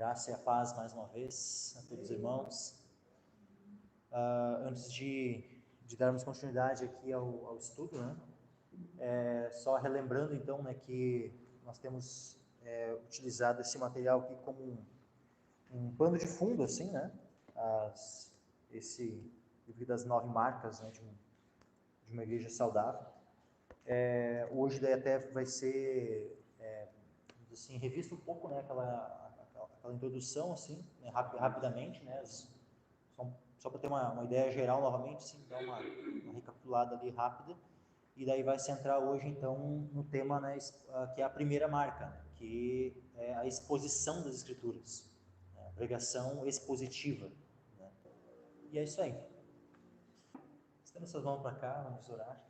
Graça e a paz mais uma vez a todos os irmãos. Antes de darmos continuidade aqui ao estudo, né? Só relembrando então, né, que nós temos utilizado esse material aqui como um pano de fundo, assim, né? Esse livro das 9 marcas, né, de uma igreja saudável. Hoje daí até vai ser assim, revista um pouco, né, aquela introdução, assim, né, rapidamente, né, só para ter uma ideia geral novamente, assim, dar uma recapitulada ali rápida, e daí vai centrar hoje, então, no tema, né, que é a primeira marca, né, que é a exposição das Escrituras, né, a pregação expositiva, né, e é isso aí. Estamos suas mãos para cá, vamos orar.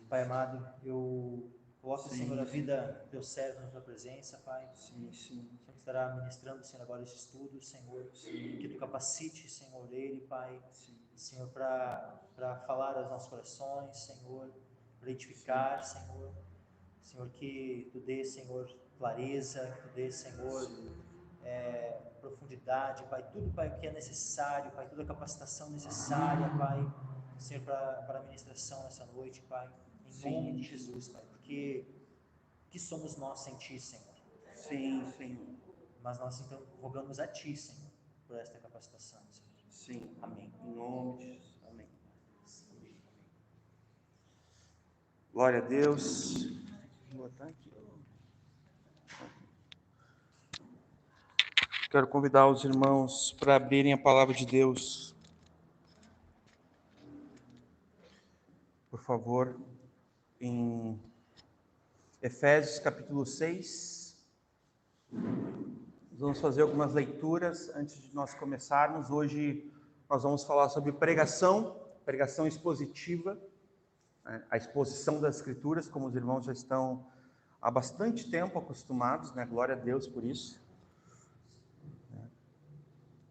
Pai amado, eu coloco, Senhor, a vida do teu servo na tua presença, Pai. Sim. O Senhor que estará ministrando, Senhor, agora esse estudo, Senhor. Sim. Que tu capacite, Senhor, ele, Pai. Sim. Senhor, para falar aos nossos corações, Senhor, para edificar, sim, Senhor. Senhor, que tu dê, Senhor, clareza, que tu dê, Senhor, profundidade, Pai. Tudo, Pai, o que é necessário, Pai. Toda a capacitação necessária, Pai. Senhor, para a ministração nessa noite, Pai. Em nome de Jesus, Pai, porque que somos nós sem Ti, Senhor? Sim, Senhor. Mas nós então rogamos a Ti, Senhor, por esta capacitação, Senhor. Sim. Amém. Em nome de Jesus. Amém. Glória a Deus. Vou botar aqui. Quero convidar os irmãos para abrirem a palavra de Deus. Por favor, em Efésios capítulo 6. Nós vamos fazer algumas leituras antes de nós começarmos. Hoje nós vamos falar sobre pregação expositiva, né? A exposição das Escrituras, como os irmãos já estão há bastante tempo acostumados, né? Glória a Deus por isso.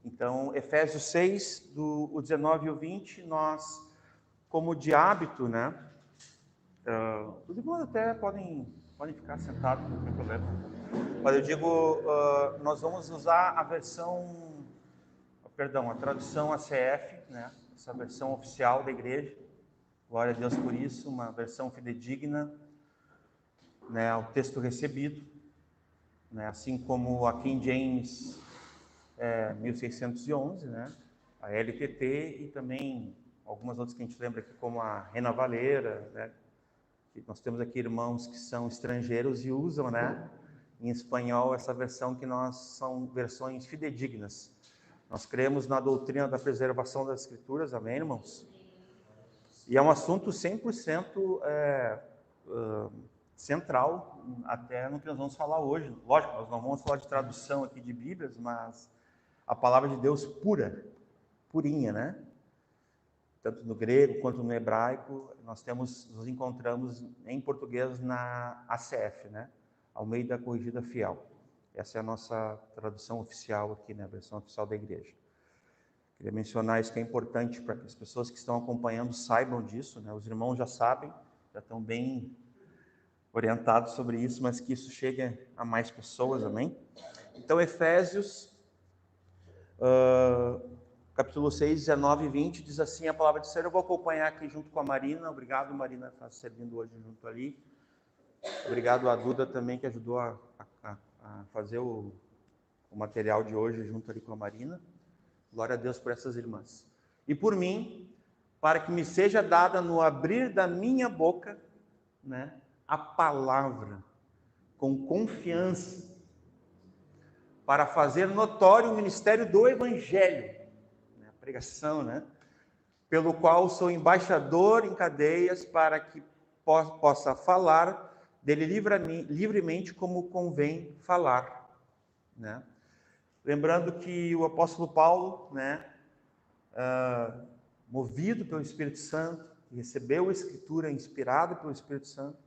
Então, Efésios 6, do 19 e o 20, nós, como de hábito, né? Os irmãos até podem ficar sentados, não tem problema. Mas eu digo, nós vamos usar a tradução ACF, né? Essa versão oficial da igreja. Glória a Deus por isso, uma versão fidedigna, né, ao texto recebido, né? Assim como a King James 1611, né? A LTT e também algumas outras que a gente lembra aqui, como a Reina Valera, né? Nós temos aqui irmãos que são estrangeiros e usam, né, em espanhol essa versão que são versões fidedignas. Nós cremos na doutrina da preservação das Escrituras, amém, irmãos? E é um assunto 100% central, até no que nós vamos falar hoje. Lógico, nós não vamos falar de tradução aqui de Bíblias, mas a palavra de Deus pura, purinha, né? Tanto no grego quanto no hebraico, nos encontramos em português na ACF, né? Almeida Corrigida Fiel. Essa é a nossa tradução oficial aqui, né? A versão oficial da igreja. Queria mencionar isso que é importante para que as pessoas que estão acompanhando saibam disso, né? Os irmãos já sabem, já estão bem orientados sobre isso, mas que isso chegue a mais pessoas, amém? Então, Efésios capítulo 6, 19 e 20, diz assim a palavra de Senhor. Eu vou acompanhar aqui junto com a Marina. Obrigado, Marina, está servindo hoje junto ali. Obrigado a Duda também, que ajudou a fazer o material de hoje junto ali com a Marina. Glória a Deus por essas irmãs. E por mim, para que me seja dada no abrir da minha boca, né, a palavra, com confiança, para fazer notório o ministério do Evangelho, pregação, né? Pelo qual sou embaixador em cadeias, para que possa falar dele livremente como convém falar, né? Lembrando que o apóstolo Paulo, né, movido pelo Espírito Santo, recebeu a Escritura inspirada pelo Espírito Santo,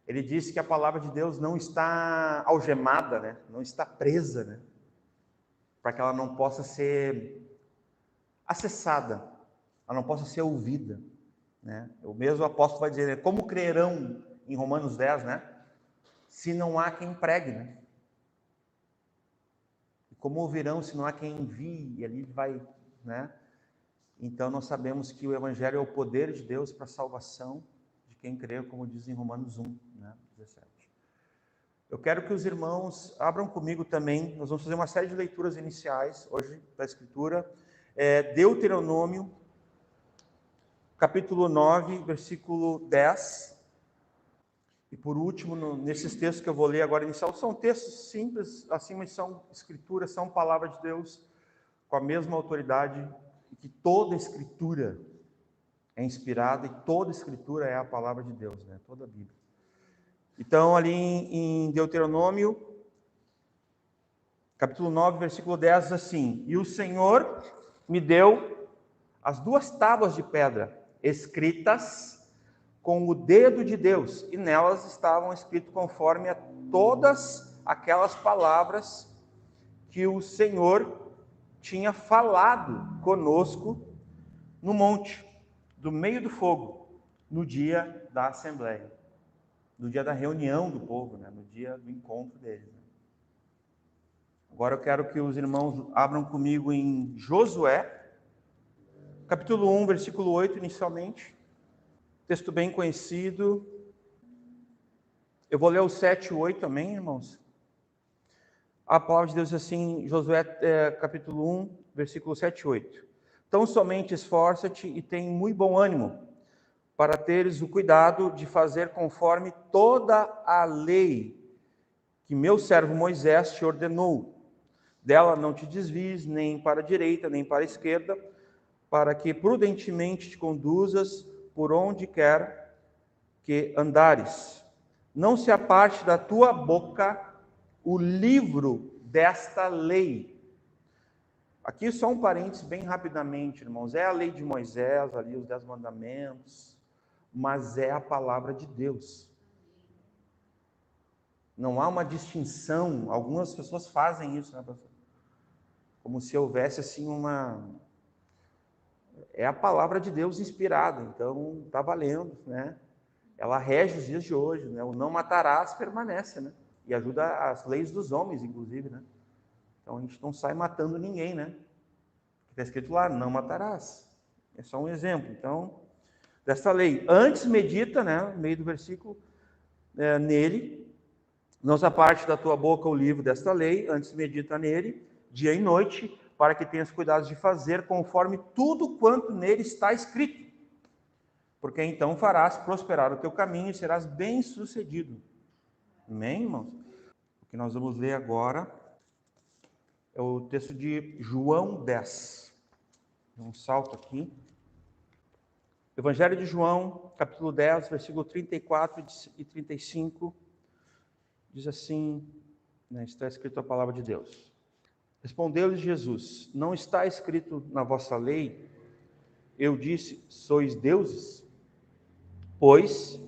ele disse que a palavra de Deus não está algemada, né? Não está presa, né? Para que ela não possa ser acessada, ela não possa ser ouvida, né? O mesmo apóstolo vai dizer, né, como crerão, em Romanos 10, né, se não há quem pregue, né? como ouvirão se não há quem envie? E ali vai, né? Então nós sabemos que o Evangelho é o poder de Deus para a salvação de quem crê, como diz em Romanos 1, né? 17. Eu quero que os irmãos abram comigo também, nós vamos fazer uma série de leituras iniciais hoje da Escritura. Deuteronômio, capítulo 9, versículo 10. E por último, nesses textos que eu vou ler agora inicial, são textos simples, assim, mas são escrituras, são palavra de Deus, com a mesma autoridade, e que toda escritura é inspirada, e toda escritura é a palavra de Deus, né? Toda a Bíblia. Então, ali em Deuteronômio, capítulo 9, versículo 10, diz assim: E o Senhor me deu as 2 tábuas de pedra, escritas com o dedo de Deus, e nelas estavam escritos conforme a todas aquelas palavras que o Senhor tinha falado conosco no monte, do meio do fogo, no dia da assembleia, no dia da reunião do povo, né? No dia do encontro deles. Né? Agora eu quero que os irmãos abram comigo em Josué, capítulo 1, versículo 8, inicialmente. Texto bem conhecido. Eu vou ler o 7 e 8 também, irmãos. A palavra de Deus diz assim, Josué capítulo 1, versículo 7 e 8. Então somente esforça-te e tem muito bom ânimo, para teres o cuidado de fazer conforme toda a lei que meu servo Moisés te ordenou. Dela não te desvies nem para a direita, nem para a esquerda, para que prudentemente te conduzas por onde quer que andares. Não se aparte da tua boca o livro desta lei. Aqui só um parênteses bem rapidamente, irmãos. É a lei de Moisés, ali os 10 mandamentos, mas é a palavra de Deus. Não há uma distinção. Algumas pessoas fazem isso, né, pastor? Como se houvesse assim uma... É a palavra de Deus inspirada, então está valendo, né? Ela rege os dias de hoje, né? O não matarás permanece, né? E ajuda as leis dos homens, inclusive, né? Então a gente não sai matando ninguém, né? Está escrito lá, não matarás. É só um exemplo. Então, dessa lei. Antes medita, né? No meio do versículo, nele. Não se aparte da tua boca o livro desta lei. Antes medita nele, dia e noite, para que tenhas cuidado de fazer conforme tudo quanto nele está escrito. Porque então farás prosperar o teu caminho e serás bem-sucedido. Amém, irmãos? O que nós vamos ler agora é o texto de João 10. Um salto aqui. Evangelho de João, capítulo 10, versículo 34 e 35. Diz assim, né, está escrito a palavra de Deus. Respondeu-lhes Jesus: Não está escrito na vossa lei, eu disse, sois deuses? Pois,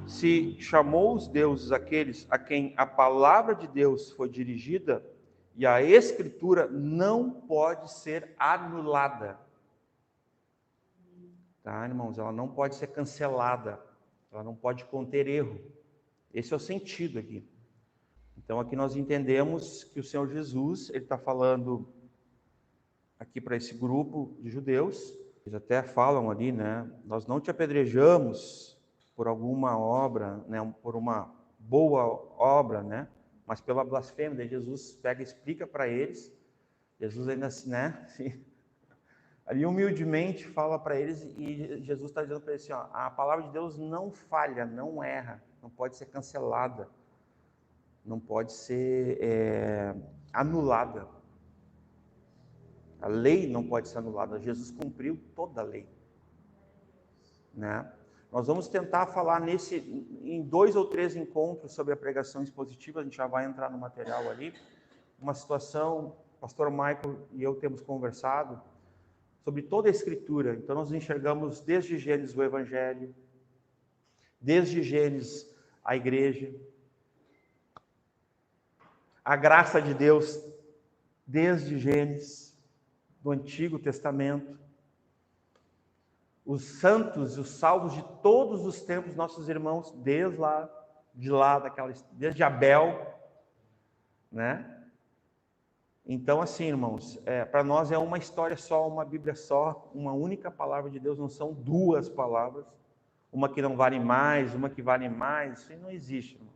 se chamou os deuses aqueles a quem a palavra de Deus foi dirigida, e a Escritura não pode ser anulada. Tá, irmãos? Ela não pode ser cancelada. Ela não pode conter erro. Esse é o sentido aqui. Então, aqui nós entendemos que o Senhor Jesus, ele está falando aqui para esse grupo de judeus. Eles até falam ali, né? Nós não te apedrejamos por alguma obra, né? Por uma boa obra, né? Mas pela blasfêmia. Daí Jesus pega e explica para eles. Jesus ainda assim, né? Ali humildemente fala para eles, e Jesus está dizendo para eles assim, ó, a palavra de Deus não falha, não erra, não pode ser cancelada, não pode ser anulada. A lei não pode ser anulada. Jesus cumpriu toda a lei, né? Nós vamos tentar falar em 2 ou 3 encontros sobre a pregação expositiva. A gente já vai entrar no material ali. Uma situação, o pastor Michael e eu temos conversado sobre toda a Escritura. Então nós enxergamos desde Gênesis o Evangelho, desde Gênesis a igreja, a graça de Deus desde Gênesis, do Antigo Testamento, os santos e os salvos de todos os tempos, nossos irmãos, desde Abel, né? Então, assim, irmãos, para nós é uma história só, uma Bíblia só, uma única palavra de Deus, não são duas palavras, uma que não vale mais, uma que vale mais, isso não existe, irmãos.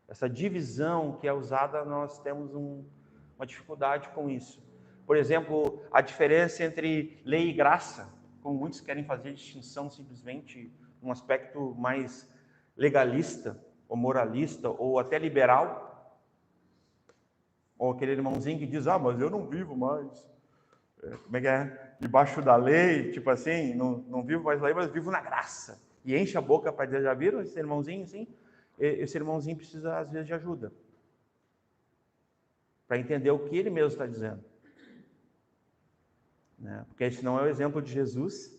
Essa divisão que é usada, nós temos uma dificuldade com isso. Por exemplo, a diferença entre lei e graça, como muitos querem fazer distinção simplesmente num aspecto mais legalista, ou moralista, ou até liberal, ou aquele irmãozinho que diz, mas eu não vivo mais, como é que é? Debaixo da lei, tipo assim, não vivo mais na lei, mas vivo na graça. E enche a boca para dizer, já viram esse irmãozinho assim? Esse irmãozinho precisa, às vezes, de ajuda, para entender o que ele mesmo está dizendo. Né? Porque esse não é o exemplo de Jesus,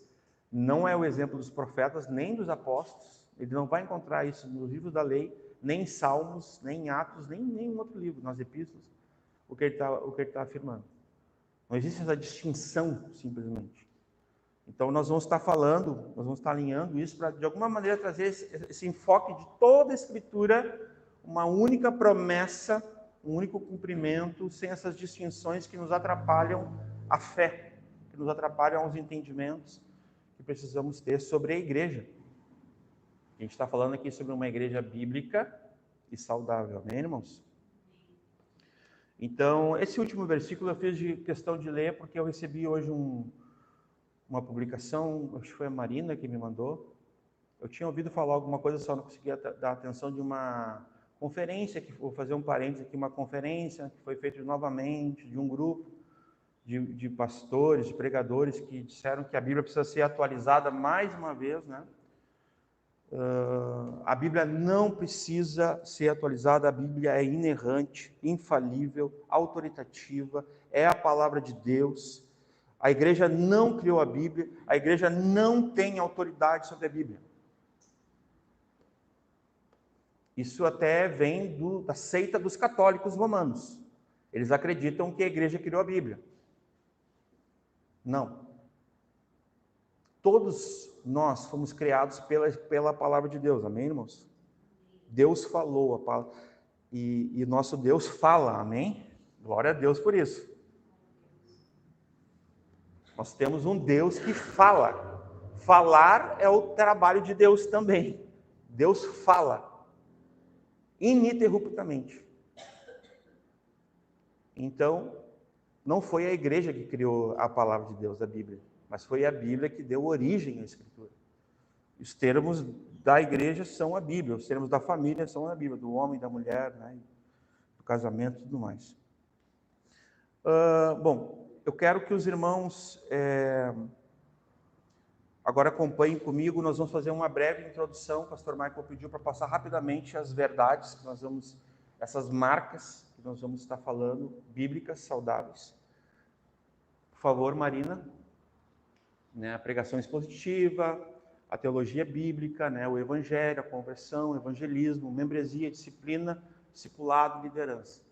não é o exemplo dos profetas, nem dos apóstolos. Ele não vai encontrar isso nos livros da lei, nem em Salmos, nem em Atos, nem em nenhum outro livro, nas epístolas, o que ele está afirmando. Não existe essa distinção, simplesmente. Então, nós vamos estar falando, nós vamos estar alinhando isso para, de alguma maneira, trazer esse enfoque de toda a Escritura, uma única promessa, um único cumprimento, sem essas distinções que nos atrapalham a fé, que nos atrapalham os entendimentos que precisamos ter sobre a igreja. A gente está falando aqui sobre uma igreja bíblica e saudável, amém, irmãos? Então, esse último versículo eu fiz de questão de ler, porque eu recebi hoje uma publicação, acho que foi a Marina que me mandou. Eu tinha ouvido falar alguma coisa, só não conseguia dar atenção, de uma conferência, que vou fazer um parênteses aqui, uma conferência que foi feita novamente, de um grupo de pastores, de pregadores, que disseram que a Bíblia precisa ser atualizada mais uma vez, né? A Bíblia não precisa ser atualizada, a Bíblia é inerrante, infalível, autoritativa, é a palavra de Deus. A igreja não criou a Bíblia, a igreja não tem autoridade sobre a Bíblia. Isso até vem da seita dos católicos romanos. Eles acreditam que a igreja criou a Bíblia. Não. Todos nós fomos criados pela palavra de Deus, amém, irmãos? Deus falou a palavra, e nosso Deus fala, amém? Glória a Deus por isso. Nós temos um Deus que fala. Falar é o trabalho de Deus também. Deus fala ininterruptamente. Então, não foi a igreja que criou a palavra de Deus, a Bíblia, mas foi a Bíblia que deu origem à Escritura. Os termos da igreja são a Bíblia, os termos da família são a Bíblia, do homem, da mulher, né, do casamento e tudo mais. Bom, eu quero que os irmãos agora acompanhem comigo. Nós vamos fazer uma breve introdução. O pastor Michael pediu para passar rapidamente as verdades que nós vamos, essas marcas que nós vamos estar falando, bíblicas, saudáveis. Por favor, Marina. Né, a pregação expositiva, a teologia bíblica, né, o evangelho, a conversão, o evangelismo, membresia, disciplina, discipulado, liderança.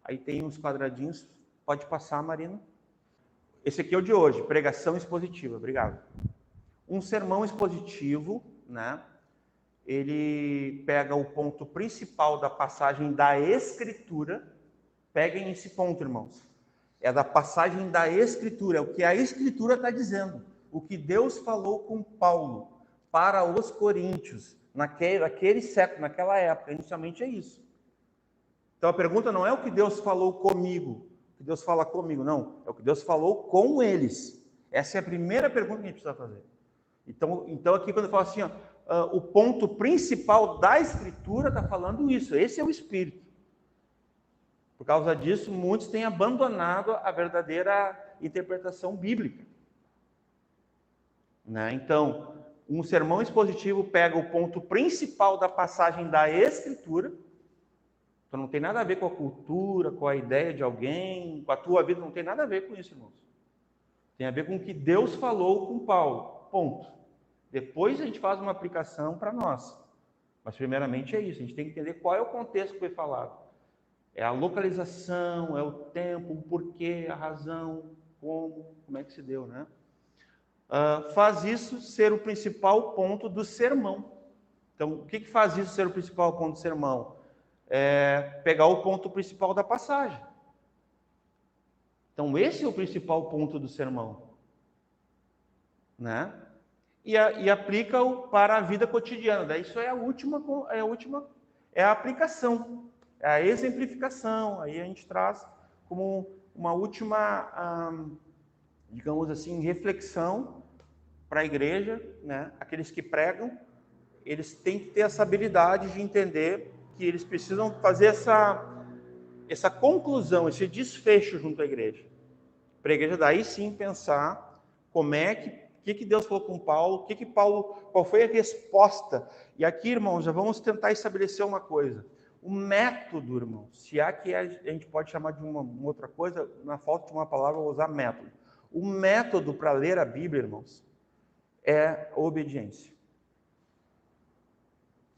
Aí tem uns quadradinhos. Pode passar, Marina. Esse aqui é o de hoje, pregação expositiva. Obrigado. Um sermão expositivo, né? Ele pega o ponto principal da passagem da Escritura. Peguem esse ponto, irmãos. É da passagem da Escritura, é o que a Escritura está dizendo. O que Deus falou com Paulo para os coríntios, naquele século, naquela época. Inicialmente é isso. Então a pergunta não é o que Deus falou comigo, o que Deus fala comigo, não. É o que Deus falou com eles. Essa é a primeira pergunta que a gente precisa fazer. Então aqui quando eu falo assim, o ponto principal da Escritura está falando isso. Esse é o Espírito. Por causa disso, muitos têm abandonado a verdadeira interpretação bíblica. Né? Então, um sermão expositivo pega o ponto principal da passagem da Escritura. Então não tem nada a ver com a cultura, com a ideia de alguém, com a tua vida, não tem nada a ver com isso, irmãos. Tem a ver com o que Deus falou com Paulo, ponto. Depois a gente faz uma aplicação para nós. Mas primeiramente é isso, a gente tem que entender qual é o contexto que foi falado. É a localização, é o tempo, o porquê, a razão, como é que se deu, né? Faz isso ser o principal ponto do sermão. Então, o que faz isso ser o principal ponto do sermão? É pegar o ponto principal da passagem. Então, esse é o principal ponto do sermão, né? E aplica-o para a vida cotidiana. Daí isso é a aplicação, é a exemplificação. Aí a gente traz como uma última, digamos assim, reflexão para a igreja, né? Aqueles que pregam, eles têm que ter essa habilidade de entender que eles precisam fazer essa conclusão, esse desfecho junto à igreja. Para a igreja daí sim pensar como é que Deus falou com Paulo, qual foi a resposta. E aqui, irmãos, já vamos tentar estabelecer uma coisa. O método, irmãos, se há que a gente pode chamar de uma outra coisa, na falta de uma palavra, eu vou usar método. O método para ler a Bíblia, irmãos, é a obediência.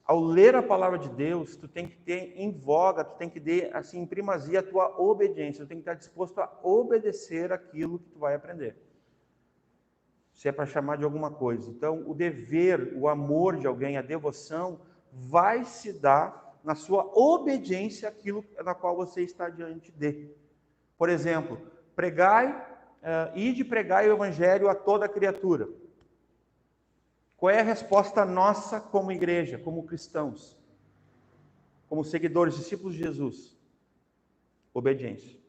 Ao ler a palavra de Deus, tu tem que ter em voga, tu tem que ter, assim, em primazia a tua obediência, tu tem que estar disposto a obedecer aquilo que tu vai aprender. Se é para chamar de alguma coisa. Então, o dever, o amor de alguém, a devoção, vai se dar na sua obediência àquilo na qual você está diante de. Por exemplo, ide pregai o evangelho a toda criatura. Qual é a resposta nossa como igreja, como cristãos, como seguidores, discípulos de Jesus? Obediência.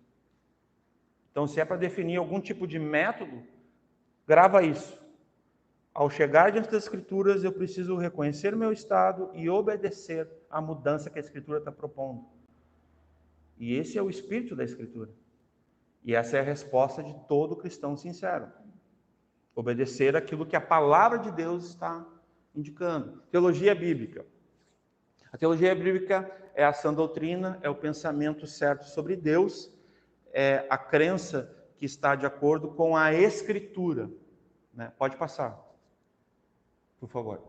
Então, se é para definir algum tipo de método, grava isso. Ao chegar diante das Escrituras, eu preciso reconhecer meu estado e obedecer à mudança que a Escritura está propondo. E esse é o espírito da Escritura. E essa é a resposta de todo cristão sincero. Obedecer aquilo que a palavra de Deus está indicando. Teologia bíblica. A teologia bíblica é a sã doutrina, é o pensamento certo sobre Deus, é a crença que está de acordo com a Escritura. Né? Pode passar, por favor.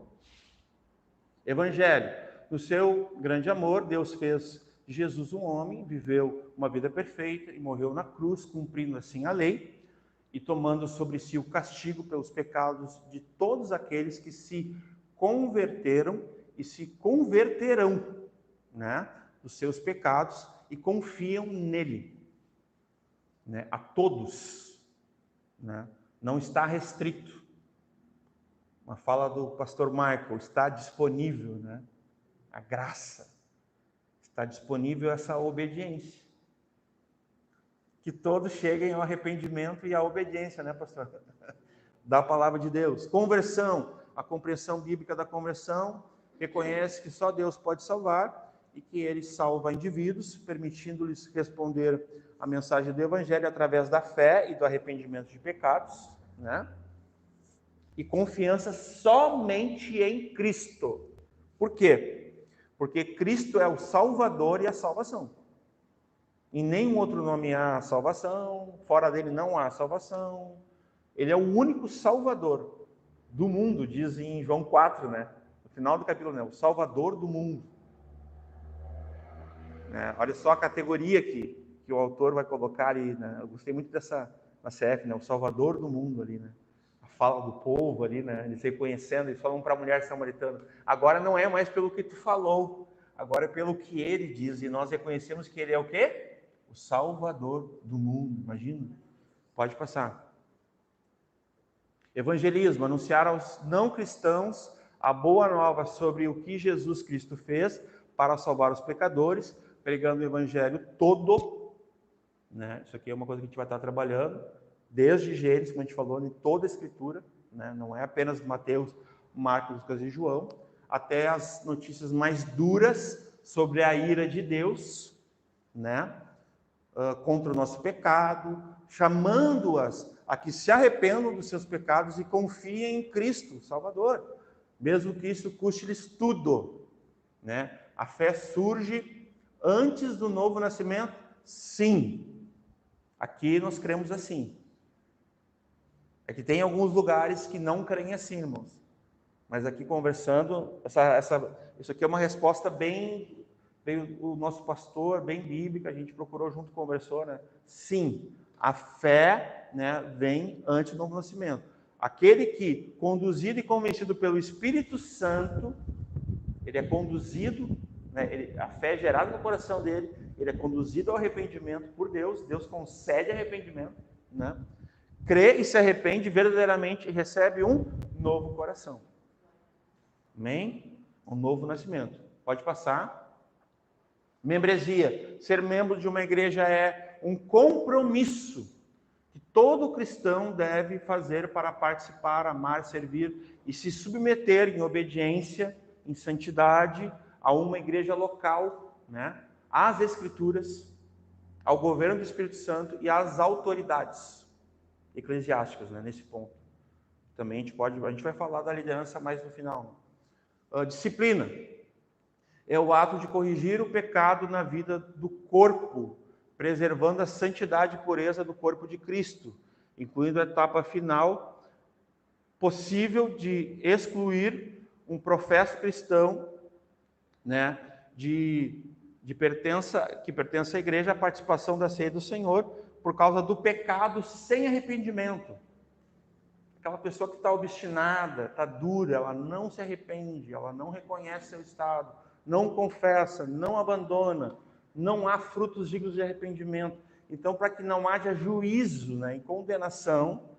Evangelho. No seu grande amor, Deus fez de Jesus um homem, viveu uma vida perfeita e morreu na cruz, cumprindo assim a lei e tomando sobre si o castigo pelos pecados de todos aqueles que se converteram e se converterão, né, dos seus pecados e confiam nele, né, a todos, né, não está restrito. Uma fala do pastor Michael, está disponível, né, a graça, está disponível essa obediência. Que todos cheguem ao arrependimento e à obediência, né, pastor? Da palavra de Deus. Conversão, a compreensão bíblica da conversão, reconhece que só Deus pode salvar e que Ele salva indivíduos, permitindo-lhes responder a mensagem do Evangelho através da fé e do arrependimento de pecados, né? E confiança somente em Cristo. Por quê? Porque Cristo é o Salvador e a salvação. Em nenhum outro nome há salvação, fora dele não há salvação. Ele é o único Salvador do mundo, diz em João 4, né? No final do capítulo, né? O Salvador do mundo. Olha só a categoria que o autor vai colocar ali, né? Eu gostei muito dessa na CF, né? O Salvador do mundo ali, né? A fala do povo ali, né? Eles reconhecendo, eles falam para a mulher samaritana, agora não é mais pelo que tu falou, agora é pelo que ele diz, e nós reconhecemos que ele é o quê? O Salvador do mundo, imagina. Pode passar. Evangelismo, anunciar aos não cristãos a boa nova sobre o que Jesus Cristo fez para salvar os pecadores, pregando o evangelho todo, né? Isso aqui é uma coisa que a gente vai estar trabalhando, desde Gênesis, como a gente falou, em toda a Escritura, né? Não é apenas Mateus, Marcos, Lucas e João, até as notícias mais duras sobre a ira de Deus, né? Contra o nosso pecado, chamando-as a que se arrependam dos seus pecados e confiem em Cristo, Salvador, mesmo que isso custe-lhes tudo, né? A fé surge antes do novo nascimento? Sim. Aqui nós cremos assim. É que tem alguns lugares que não creem assim, irmãos. Mas aqui conversando, isso aqui é uma resposta bem o nosso pastor, bem bíblica, a gente procurou junto, conversou, né? Sim, a fé, né, vem antes do novo nascimento. Aquele que, conduzido e convencido pelo Espírito Santo, ele é conduzido, né, a fé é gerada no coração dele, ele é conduzido ao arrependimento por Deus, Deus concede arrependimento, né? Crê e se arrepende verdadeiramente e recebe um novo coração. Amém? Um novo nascimento. Pode passar. Membresia. Ser membro de uma igreja é um compromisso que todo cristão deve fazer para participar, amar, servir e se submeter em obediência, em santidade, a uma igreja local, né? Às Escrituras, ao governo do Espírito Santo e às autoridades eclesiásticas, né? Nesse ponto. Também a gente vai falar da liderança mais no final. Disciplina é o ato de corrigir o pecado na vida do corpo, preservando a santidade e pureza do corpo de Cristo, incluindo a etapa final possível de excluir um professo cristão, né, que pertence à igreja, a participação da ceia do Senhor, por causa do pecado sem arrependimento. Aquela pessoa que está obstinada, está dura, ela não se arrepende, ela não reconhece seu estado, não confessa, não abandona, não há frutos dignos de arrependimento. Então, para que não haja juízo, né, e condenação,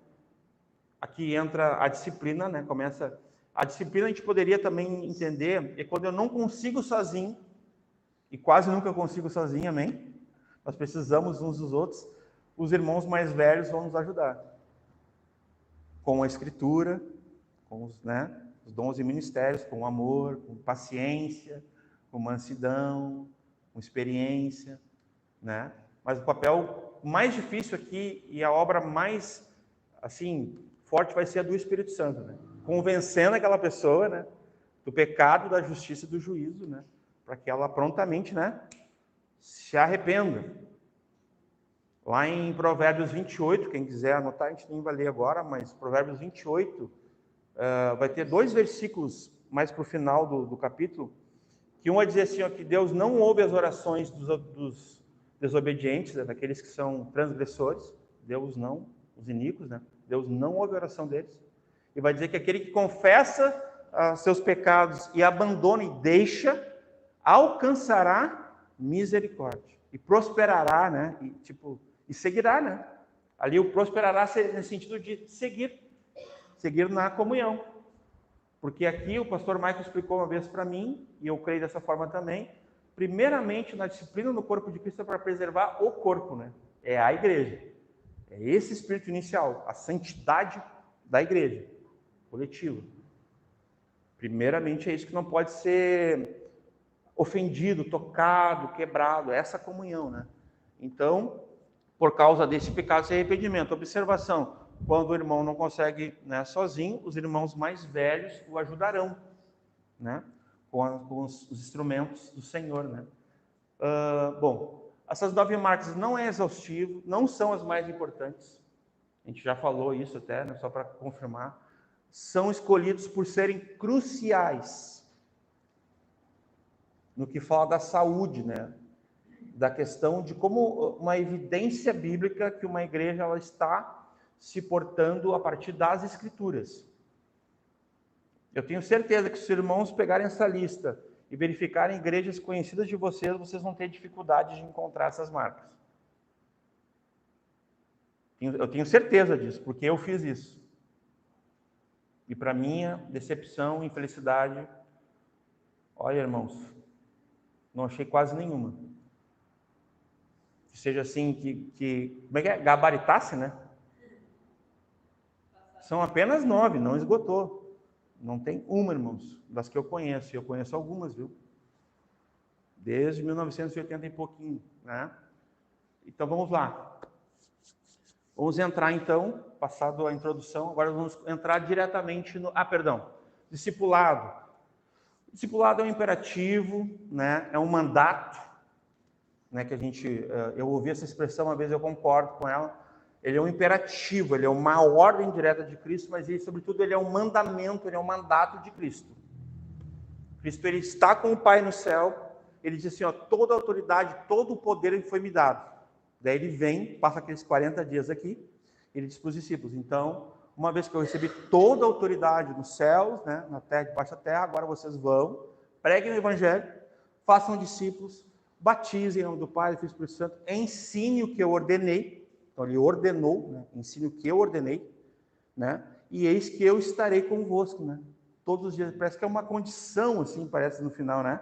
aqui entra a disciplina, né, começa... A disciplina a gente poderia também entender, é quando eu não consigo sozinho, e quase nunca consigo sozinho, amém? Nós precisamos uns dos outros, os irmãos mais velhos vão nos ajudar. Com a Escritura, com os dons e ministérios, com amor, com paciência, com mansidão, com experiência, né? Mas o papel mais difícil aqui e a obra mais, assim, forte vai ser a do Espírito Santo, né? Convencendo aquela pessoa, né, do pecado, da justiça e do juízo, né, para que ela prontamente, né, se arrependa. Lá em Provérbios 28, quem quiser anotar, a gente nem vai ler agora, mas Provérbios 28, vai ter 2 versículos mais para o final do capítulo, que um vai dizer assim, ó, que Deus não ouve as orações dos desobedientes, né, daqueles que são transgressores, Deus não, os iníquos, né, Deus não ouve a oração deles, e vai dizer que aquele que confessa seus pecados e abandona e deixa, alcançará misericórdia, e prosperará, né, e seguirá, né, ali o prosperará no sentido de seguir na comunhão. Porque aqui o pastor Michael explicou uma vez para mim, e eu creio dessa forma também, primeiramente na disciplina no corpo de Cristo é para preservar o corpo, né? É a igreja. É esse espírito inicial, a santidade da igreja, coletiva. Primeiramente é isso que não pode ser ofendido, tocado, quebrado, é essa comunhão, né? Então, por causa desse pecado sem arrependimento. Observação. Quando o irmão não consegue, né, sozinho, os irmãos mais velhos o ajudarão, né, com os instrumentos do Senhor, né. Bom, essas 9 marcas não é exaustivo, não são as mais importantes. A gente já falou isso até, né, só para confirmar. São escolhidos por serem cruciais no que fala da saúde, né, da questão de como uma evidência bíblica que uma igreja ela está se portando a partir das Escrituras. Eu tenho certeza que se os irmãos pegarem essa lista e verificarem igrejas conhecidas de vocês, vocês vão ter dificuldade de encontrar essas marcas. Eu tenho certeza disso, porque eu fiz isso. E para minha decepção e infelicidade, olha, irmãos, não achei quase nenhuma. Que seja assim, como é que é? Gabaritasse, né? São apenas 9, não esgotou. Não tem uma, irmãos, das que eu conheço. E eu conheço algumas, viu? Desde 1980 e pouquinho, né? Então, vamos lá. Vamos entrar, então, passado a introdução, agora vamos entrar diretamente no... discipulado. Discipulado é um imperativo, né? É um mandato, né? Que a gente... eu ouvi essa expressão uma vez, eu concordo com ela. Ele é um imperativo, ele é uma ordem direta de Cristo, mas ele, sobretudo, ele é um mandamento, ele é um mandato de Cristo. Cristo, ele está com o Pai no céu, ele diz assim, ó, toda a autoridade, todo o poder ele foi me dado. Daí ele vem, passa aqueles 40 dias aqui, ele diz para os discípulos, então, uma vez que eu recebi toda a autoridade nos céus, né, na terra, debaixo da terra, agora vocês vão, preguem o evangelho, façam discípulos, batize em nome do Pai, do Filho e do Espírito Santo, ensine o que eu ordenei. Então ele ordenou, né? Ensine o que eu ordenei, né? E eis que eu estarei convosco, né? Todos os dias. Parece que é uma condição, assim, parece no final, né?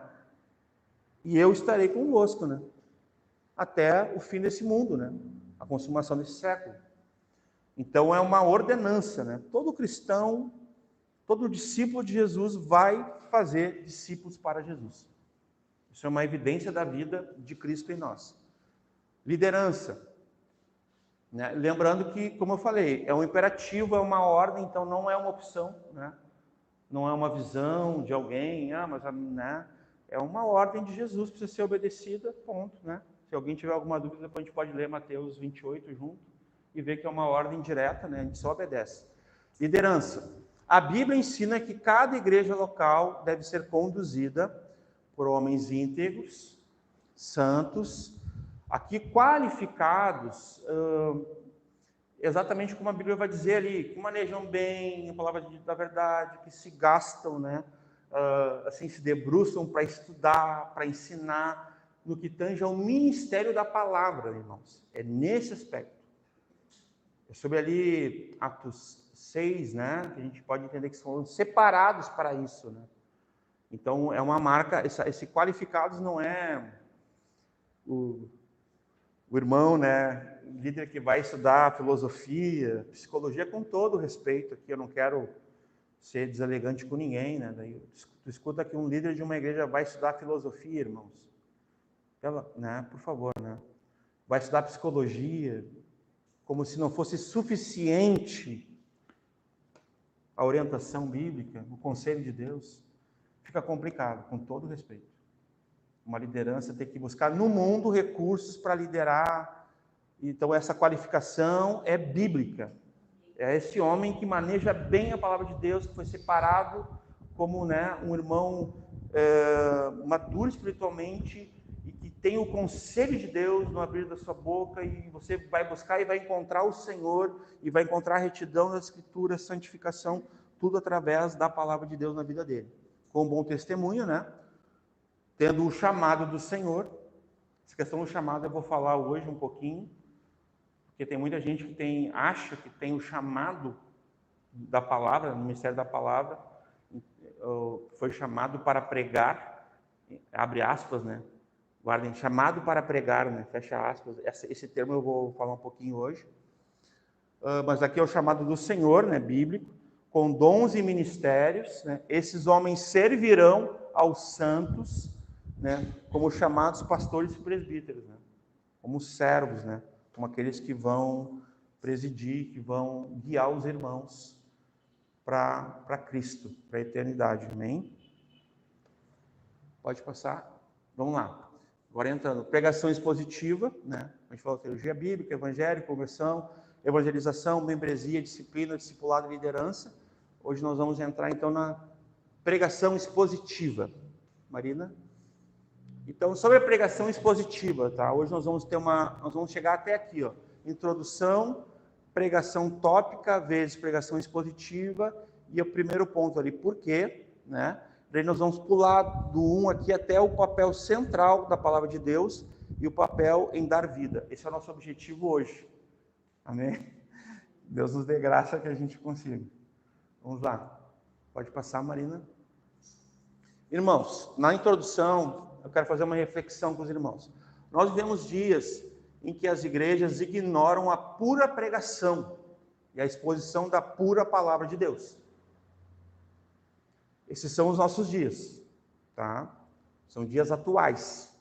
E eu estarei convosco, né? Até o fim desse mundo, né? A consumação desse século. Então é uma ordenança, né? Todo cristão, todo discípulo de Jesus vai fazer discípulos para Jesus. Isso é uma evidência da vida de Cristo em nós. Liderança. Né? Lembrando que, como eu falei, é um imperativo, é uma ordem, então não é uma opção, né? Não é uma visão de alguém, mas né? É uma ordem de Jesus, precisa ser obedecida, ponto, né? Se alguém tiver alguma dúvida, depois a gente pode ler Mateus 28 junto e ver que é uma ordem direta, né? A gente só obedece. Liderança. A Bíblia ensina que cada igreja local deve ser conduzida por homens íntegros, santos, aqui qualificados, exatamente como a Bíblia vai dizer ali, que manejam bem a palavra da verdade, que se gastam, né? Assim, se debruçam para estudar, para ensinar, no que tange ao ministério da palavra, irmãos. É nesse aspecto. É sobre ali Atos 6, né? Que a gente pode entender que são separados para isso, né? Então, é uma marca, esse qualificados não é o irmão, né, líder que vai estudar filosofia, psicologia, com todo respeito aqui, eu não quero ser deselegante com ninguém, né? Daí, tu escuta que um líder de uma igreja vai estudar filosofia, irmãos. Né, por favor, né? Vai estudar psicologia, como se não fosse suficiente a orientação bíblica, o conselho de Deus. Fica complicado, com todo respeito. Uma liderança tem que buscar no mundo recursos para liderar. Então, essa qualificação é bíblica. É esse homem que maneja bem a palavra de Deus, que foi separado como, né, um irmão maduro espiritualmente e que tem o conselho de Deus no abrir da sua boca, e você vai buscar e vai encontrar o Senhor e vai encontrar a retidão da Escritura, santificação, tudo através da palavra de Deus na vida dele. Com um bom testemunho, né? Tendo o chamado do Senhor. Essa questão do chamado eu vou falar hoje um pouquinho, porque tem muita gente que acha que tem o chamado da palavra, no ministério da palavra, foi chamado para pregar, abre aspas, né? Guardem, chamado para pregar, né? Fecha aspas. Esse termo eu vou falar um pouquinho hoje. Mas aqui é o chamado do Senhor, né? Bíblico, com dons e ministérios, né? Esses homens servirão aos santos, né? Como chamados pastores e presbíteros, né? Como servos, né? Como aqueles que vão presidir, que vão guiar os irmãos para Cristo, para a eternidade. Amém? Pode passar. Vamos lá. Agora entrando. Pregação expositiva, né? A gente falou teologia bíblica, evangelho, conversão, evangelização, membresia, disciplina, discipulado e liderança. Hoje nós vamos entrar então na pregação expositiva. Marina? Então, sobre a pregação expositiva, tá? Hoje nós vamos chegar até aqui, ó. Introdução, pregação tópica vezes pregação expositiva, e o primeiro ponto ali, por quê, né? Daí nós vamos pular do 1 aqui até o papel central da palavra de Deus e o papel em dar vida. Esse é o nosso objetivo hoje. Amém? Deus nos dê graça que a gente consiga. Vamos lá. Pode passar, Marina. Irmãos, na introdução, eu quero fazer uma reflexão com os irmãos. Nós vivemos dias em que as igrejas ignoram a pura pregação e a exposição da pura palavra de Deus. Esses são os nossos dias, tá? São dias atuais.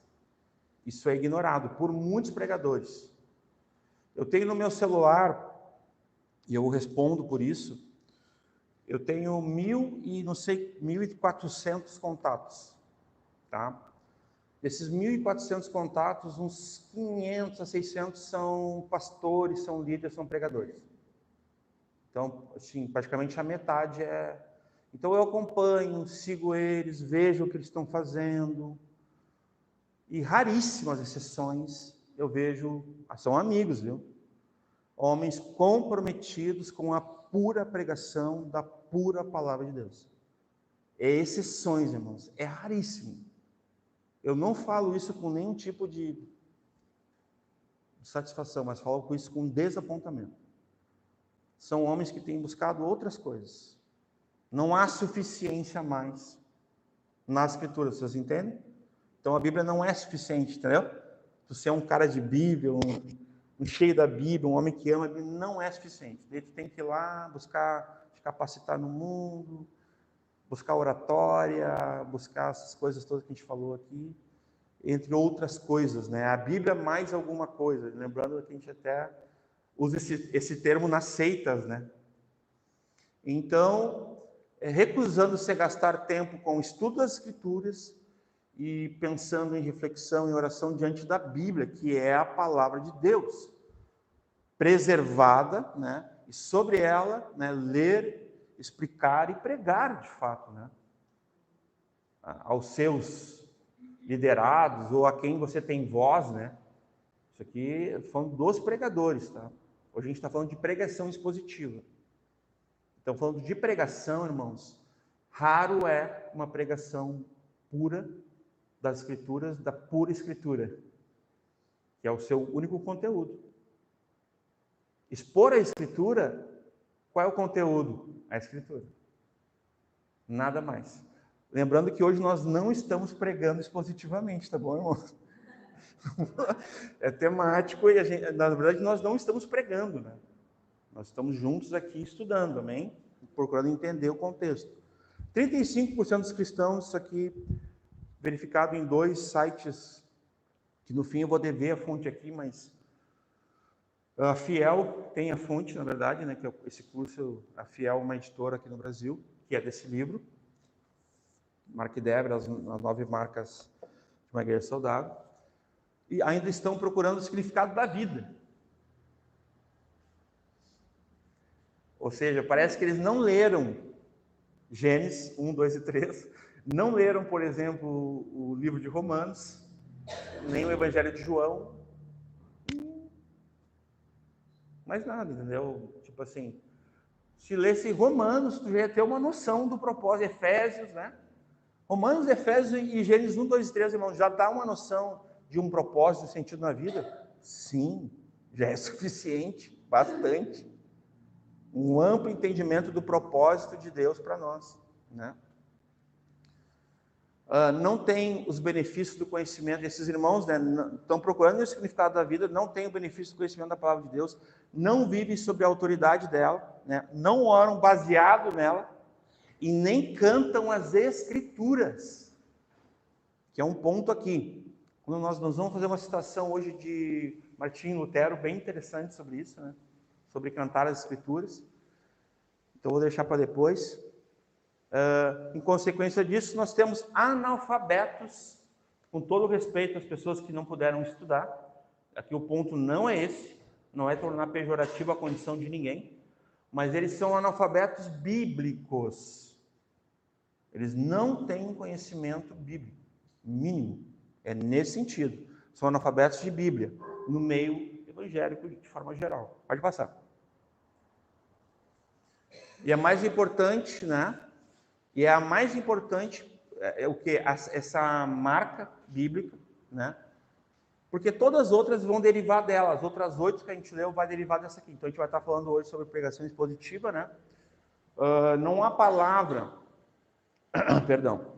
Isso é ignorado por muitos pregadores. Eu tenho no meu celular, e eu respondo por isso, eu tenho 1.400 contatos, tá? Desses 1.400 contatos, uns 500 a 600 são pastores, são líderes, são pregadores. Então, assim, praticamente a metade é... Então, eu acompanho, sigo eles, vejo o que eles estão fazendo. E raríssimas exceções, eu vejo... São amigos, viu? Homens comprometidos com a pura pregação da pura palavra de Deus. É exceções, irmãos. É raríssimo. Eu não falo isso com nenhum tipo de satisfação, mas falo com isso com desapontamento. São homens que têm buscado outras coisas. Não há suficiência a mais nas Escrituras, vocês entendem? Então a Bíblia não é suficiente, entendeu? Você é um cara de Bíblia, um cheio da Bíblia, um homem que ama a Bíblia, não é suficiente. Daí tu tem que ir lá buscar se capacitar no mundo, buscar oratória, buscar essas coisas todas que a gente falou aqui, entre outras coisas, né? A Bíblia mais alguma coisa. Lembrando que a gente até usa esse termo nas seitas, né? Então, recusando-se a gastar tempo com o estudo das Escrituras e pensando em reflexão e oração diante da Bíblia, que é a palavra de Deus, preservada, né? E sobre ela, né, ler, explicar e pregar, de fato, né? Aos seus liderados ou a quem você tem voz, né? Isso aqui falando dos pregadores, tá? Hoje a gente está falando de pregação expositiva. Então, falando de pregação, irmãos, raro é uma pregação pura das Escrituras, da pura Escritura, que é o seu único conteúdo. Expor a Escritura, qual é o conteúdo? A Escritura. Nada mais. Lembrando que hoje nós não estamos pregando expositivamente, tá bom, irmãos? É temático e na verdade nós não estamos pregando, né? Nós estamos juntos aqui estudando, amém? Procurando entender o contexto. 35% dos cristãos, isso aqui verificado em 2 sites, que no fim eu vou dever a fonte aqui, mas a Fiel tem a fonte, na verdade, né? Que é esse curso, a Fiel é uma editora aqui no Brasil, que é desse livro, Mark Dever, as 9 marcas de uma igreja saudável, e ainda estão procurando o significado da vida. Ou seja, parece que eles não leram Gênesis 1, 2 e 3, não leram, por exemplo, o livro de Romanos, nem o Evangelho de João, mais nada, entendeu? Tipo assim, se lesse Romanos, tu já ia ter uma noção do propósito, Efésios, né? Romanos, Efésios e Gênesis 1, 2 e 3, irmãos, já dá uma noção de um propósito, de sentido na vida? Sim, já é suficiente, bastante. Um amplo entendimento do propósito de Deus para nós, né? Não tem os benefícios do conhecimento desses irmãos, né? Estão procurando o significado da vida, não tem o benefício do conhecimento da palavra de Deus, não vivem sob a autoridade dela, né? Não oram baseado nela e nem cantam as Escrituras, que é um ponto aqui. Quando nós vamos fazer uma citação hoje de Martinho Lutero, bem interessante sobre isso, né? Sobre cantar as Escrituras. Então, vou deixar para depois. Em consequência disso, nós temos analfabetos, com todo o respeito às pessoas que não puderam estudar. Aqui o ponto não é esse, não é tornar pejorativa a condição de ninguém, mas eles são analfabetos bíblicos. Eles não têm conhecimento bíblico, mínimo. É nesse sentido. São analfabetos de Bíblia, no meio evangélico de forma geral. Pode passar. E a mais importante, né? E é a mais importante, é o que? Essa marca bíblica, né? Porque todas as outras vão derivar dela. As outras 8 que a gente leu vai derivar dessa aqui. Então a gente vai estar falando hoje sobre pregação expositiva, né? Não há palavra, perdão.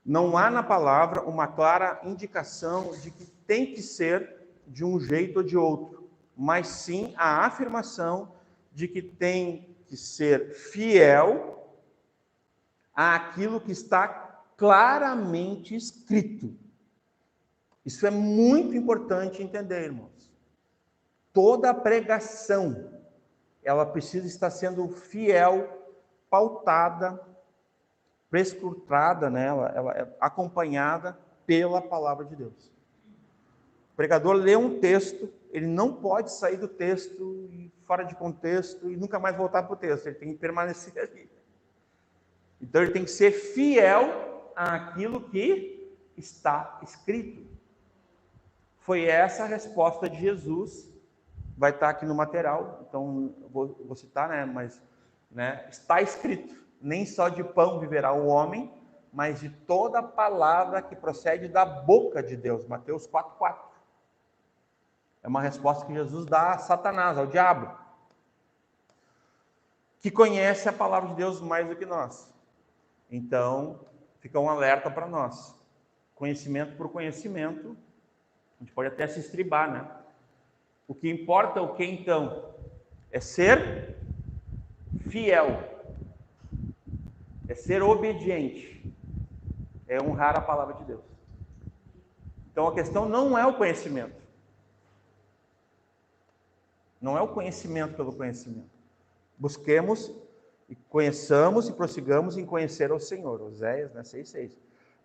Não há na palavra uma clara indicação de que tem que ser de um jeito ou de outro, mas sim a afirmação de que tem que ser fiel àquilo que está claramente escrito. Isso é muito importante entender, irmãos. Toda pregação, ela precisa estar sendo fiel, pautada, prescrutada nela, ela é acompanhada pela palavra de Deus. O pregador lê um texto, ele não pode sair do texto fora de contexto e nunca mais voltar para o texto, ele tem que permanecer ali. Então ele tem que ser fiel àquilo que está escrito. Foi essa a resposta de Jesus, vai estar aqui no material, então vou citar, né, mas, né, está escrito, nem só de pão viverá o homem, mas de toda palavra que procede da boca de Deus. Mateus 4,4. É uma resposta que Jesus dá a Satanás, ao diabo, que conhece a palavra de Deus mais do que nós. Então, fica um alerta para nós. Conhecimento por conhecimento, a gente pode até se estribar, né? O que importa é o que então? É ser fiel, é ser obediente, é honrar a palavra de Deus. Então a questão não é o conhecimento. Não é o conhecimento pelo conhecimento. Busquemos e conheçamos e prossigamos em conhecer ao Senhor. Oséias, né, 6,6.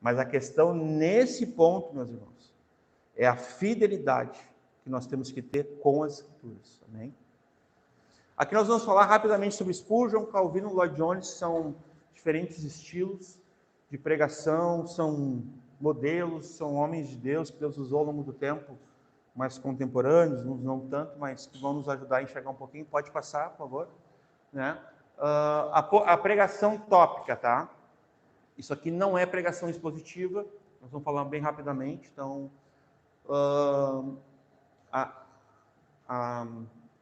Mas a questão nesse ponto, meus irmãos, é a fidelidade que nós temos que ter com as Escrituras. Amém? Aqui nós vamos falar rapidamente sobre Spurgeon, Calvino, Lloyd Jones. São diferentes estilos de pregação, são modelos, são homens de Deus que Deus usou ao longo do tempo, mais contemporâneos, uns não tanto, mas que vão nos ajudar a enxergar um pouquinho. Pode passar, por favor. Né? A pregação tópica, tá? Isso aqui não é pregação expositiva, nós vamos falar bem rapidamente. Então, a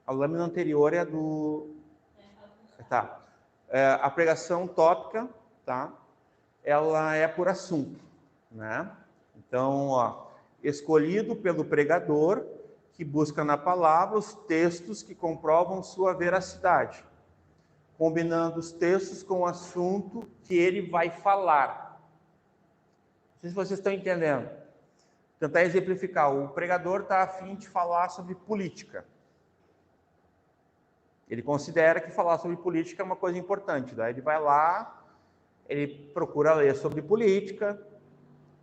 lâmina anterior é do... Tá. A pregação tópica, tá? Ela é por assunto, né? Então, ó, escolhido pelo pregador que busca na palavra os textos que comprovam sua veracidade, combinando os textos com o assunto que ele vai falar. Não sei se vocês estão entendendo. Tentar exemplificar. O pregador está a fim de falar sobre política. Ele considera que falar sobre política é uma coisa importante. Daí ele vai lá, ele procura ler sobre política,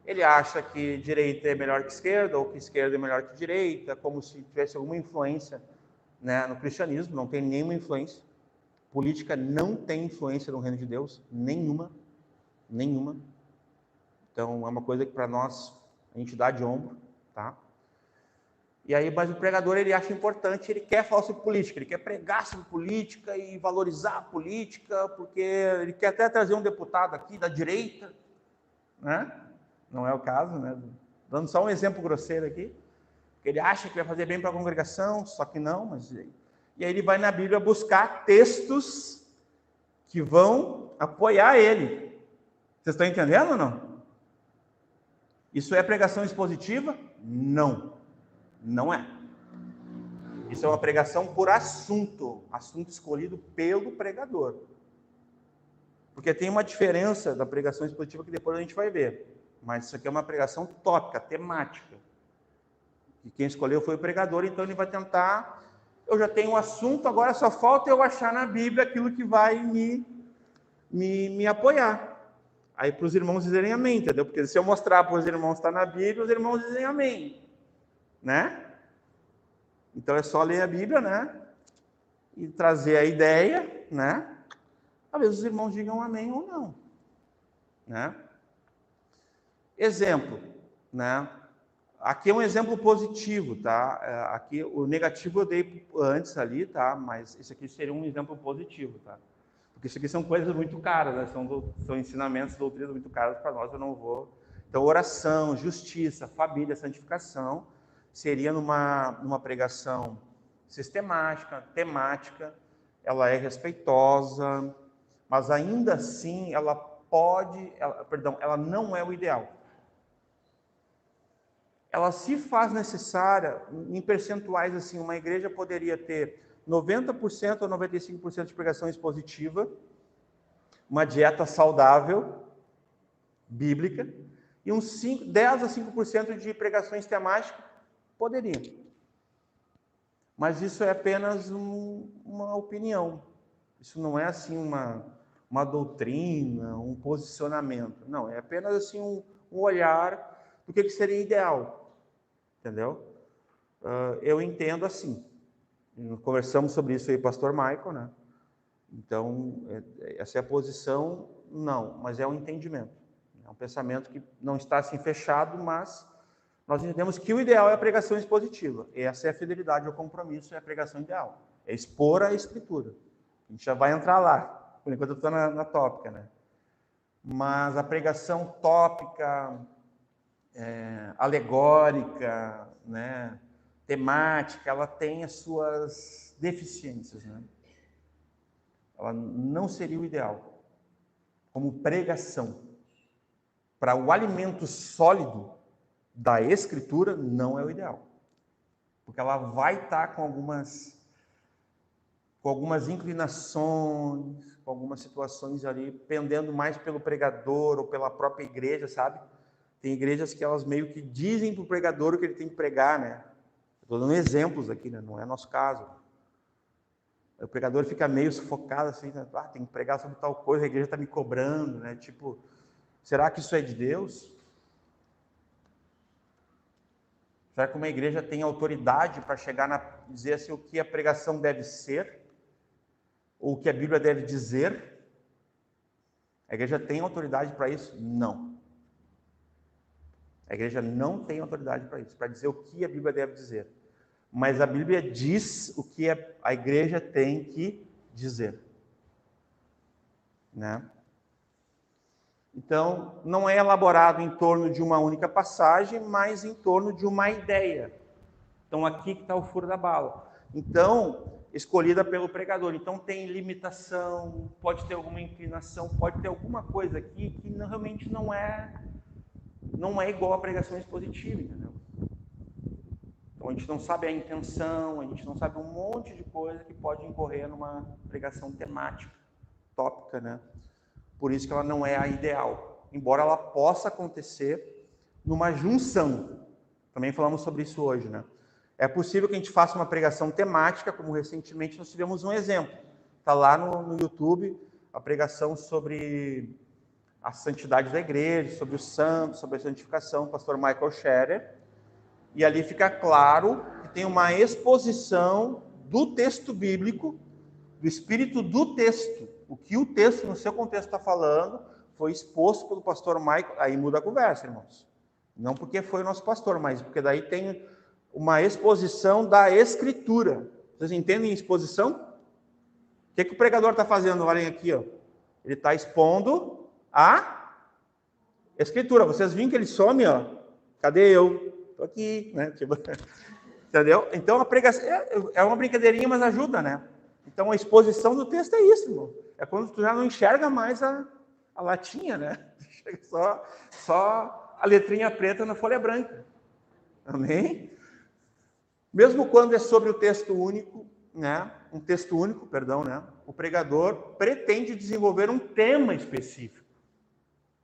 ele acha que direita é melhor que esquerda, ou que esquerda é melhor que direita, como se tivesse alguma influência, né, no cristianismo. Não tem nenhuma influência. Política não tem influência no reino de Deus, nenhuma. Então, é uma coisa que para nós a gente dá de ombro, tá? E aí, mas o pregador, ele acha importante, ele quer falar sobre política, ele quer pregar sobre política e valorizar a política, porque ele quer até trazer um deputado aqui da direita, né? Não é o caso, né? Dando só um exemplo grosseiro aqui. Ele acha que vai fazer bem para a congregação, só que não, mas... E aí ele vai na Bíblia buscar textos que vão apoiar ele. Vocês estão entendendo ou não? Isso é pregação expositiva? Não. Não é. Isso é uma pregação por assunto escolhido pelo pregador. Porque tem uma diferença da pregação expositiva que depois a gente vai ver. Mas isso aqui é uma pregação tópica, temática. E quem escolheu foi o pregador, então ele vai tentar... Eu já tenho um assunto, agora só falta eu achar na Bíblia aquilo que vai me apoiar. Aí para os irmãos dizerem amém, entendeu? Porque se eu mostrar para os irmãos que está na Bíblia, os irmãos dizem amém. Né? Então é só ler a Bíblia, né? E trazer a ideia, né? Às vezes os irmãos digam amém ou não. Né? Exemplo, né? Aqui é um exemplo positivo, tá? Aqui o negativo eu dei antes ali, tá? Mas esse aqui seria um exemplo positivo, tá? Porque isso aqui são coisas muito caras, né? São ensinamentos, doutrinas muito caras para nós, eu não vou. Então, oração, justiça, família, santificação, seria numa pregação sistemática, temática, ela é respeitosa, mas ainda assim ela não é o ideal. Ela se faz necessária, em percentuais assim, uma igreja poderia ter 90% ou 95% de pregação expositiva, uma dieta saudável, bíblica, e uns 10 a 5% de pregações temáticas, poderia. Mas isso é apenas uma opinião. Isso não é assim uma doutrina, um posicionamento. Não, é apenas assim um olhar do que seria ideal. Entendeu? Eu entendo assim. Conversamos sobre isso aí, pastor Michael, né? Então, essa é a posição, não, mas é um entendimento. É um pensamento que não está assim fechado, mas nós entendemos que o ideal é a pregação expositiva. Essa é a fidelidade ao compromisso, é a pregação ideal. É expor a Escritura. A gente já vai entrar lá. Por enquanto eu estou na tópica, né? mas a pregação tópica, alegórica, né, temática, ela tem as suas deficiências, né? Ela não seria o ideal como pregação. Para o alimento sólido da Escritura, não é o ideal. Porque ela vai estar com algumas inclinações, com algumas situações ali, pendendo mais pelo pregador ou pela própria igreja, sabe? Tem igrejas que elas meio que dizem para o pregador o que ele tem que pregar, né? Estou dando exemplos aqui, né? Não é nosso caso. O pregador fica meio sufocado assim, né? Tem que pregar sobre tal coisa, a igreja está me cobrando, né? Tipo, será que isso é de Deus? Será que uma igreja tem autoridade para chegar dizer assim, o que a pregação deve ser? Ou o que a Bíblia deve dizer? A igreja tem autoridade para isso? Não. A igreja não tem autoridade para isso, para dizer o que a Bíblia deve dizer. Mas a Bíblia diz o que a igreja tem que dizer. Né? Então, não é elaborado em torno de uma única passagem, mas em torno de uma ideia. Então, aqui que está o furo da bala. Então, escolhida pelo pregador. Então, tem limitação, pode ter alguma inclinação, pode ter alguma coisa aqui que realmente não é igual à pregação expositiva, entendeu? Então, a gente não sabe a intenção, a gente não sabe um monte de coisa que pode incorrer numa pregação temática, tópica, né? Por isso que ela não é a ideal, embora ela possa acontecer numa junção. Também falamos sobre isso hoje, né? É possível que a gente faça uma pregação temática, como recentemente nós tivemos um exemplo. Está lá no YouTube a pregação sobre a santidade da igreja, sobre os santos, sobre a santificação, o pastor Michael Scherer. E ali fica claro que tem uma exposição do texto bíblico, do espírito do texto. O que o texto, no seu contexto, está falando, foi exposto pelo pastor Michael. Aí muda a conversa, irmãos. Não porque foi o nosso pastor, mas porque daí tem uma exposição da Escritura. Vocês entendem exposição? O que o pregador está fazendo? Olhem aqui, ó. Ele está expondo a Escritura. Vocês viram que ele some, ó. Cadê eu? Estou aqui, né? Tipo, entendeu? Então a pregação é uma brincadeirinha, mas ajuda, né? Então a exposição do texto é isso, irmão. É quando tu já não enxerga mais a latinha, né? Só a letrinha preta na folha branca. Amém? Mesmo quando é sobre o texto único, né? Um texto único, perdão, né? O pregador pretende desenvolver um tema específico,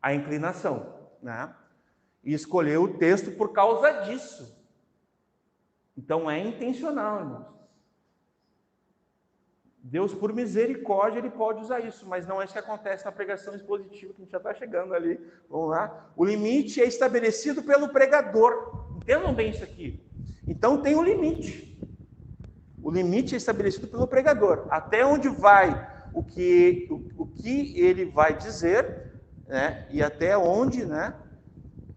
a inclinação, né? E escolheu o texto por causa disso. Então é intencional, irmãos. Deus, por misericórdia, ele pode usar isso, mas não é isso que acontece na pregação expositiva, que a gente já está chegando ali. Vamos lá. O limite é estabelecido pelo pregador. Entendam bem isso aqui. Então tem um limite. O limite é estabelecido pelo pregador. Até onde vai o que ele vai dizer, né? E até onde, né?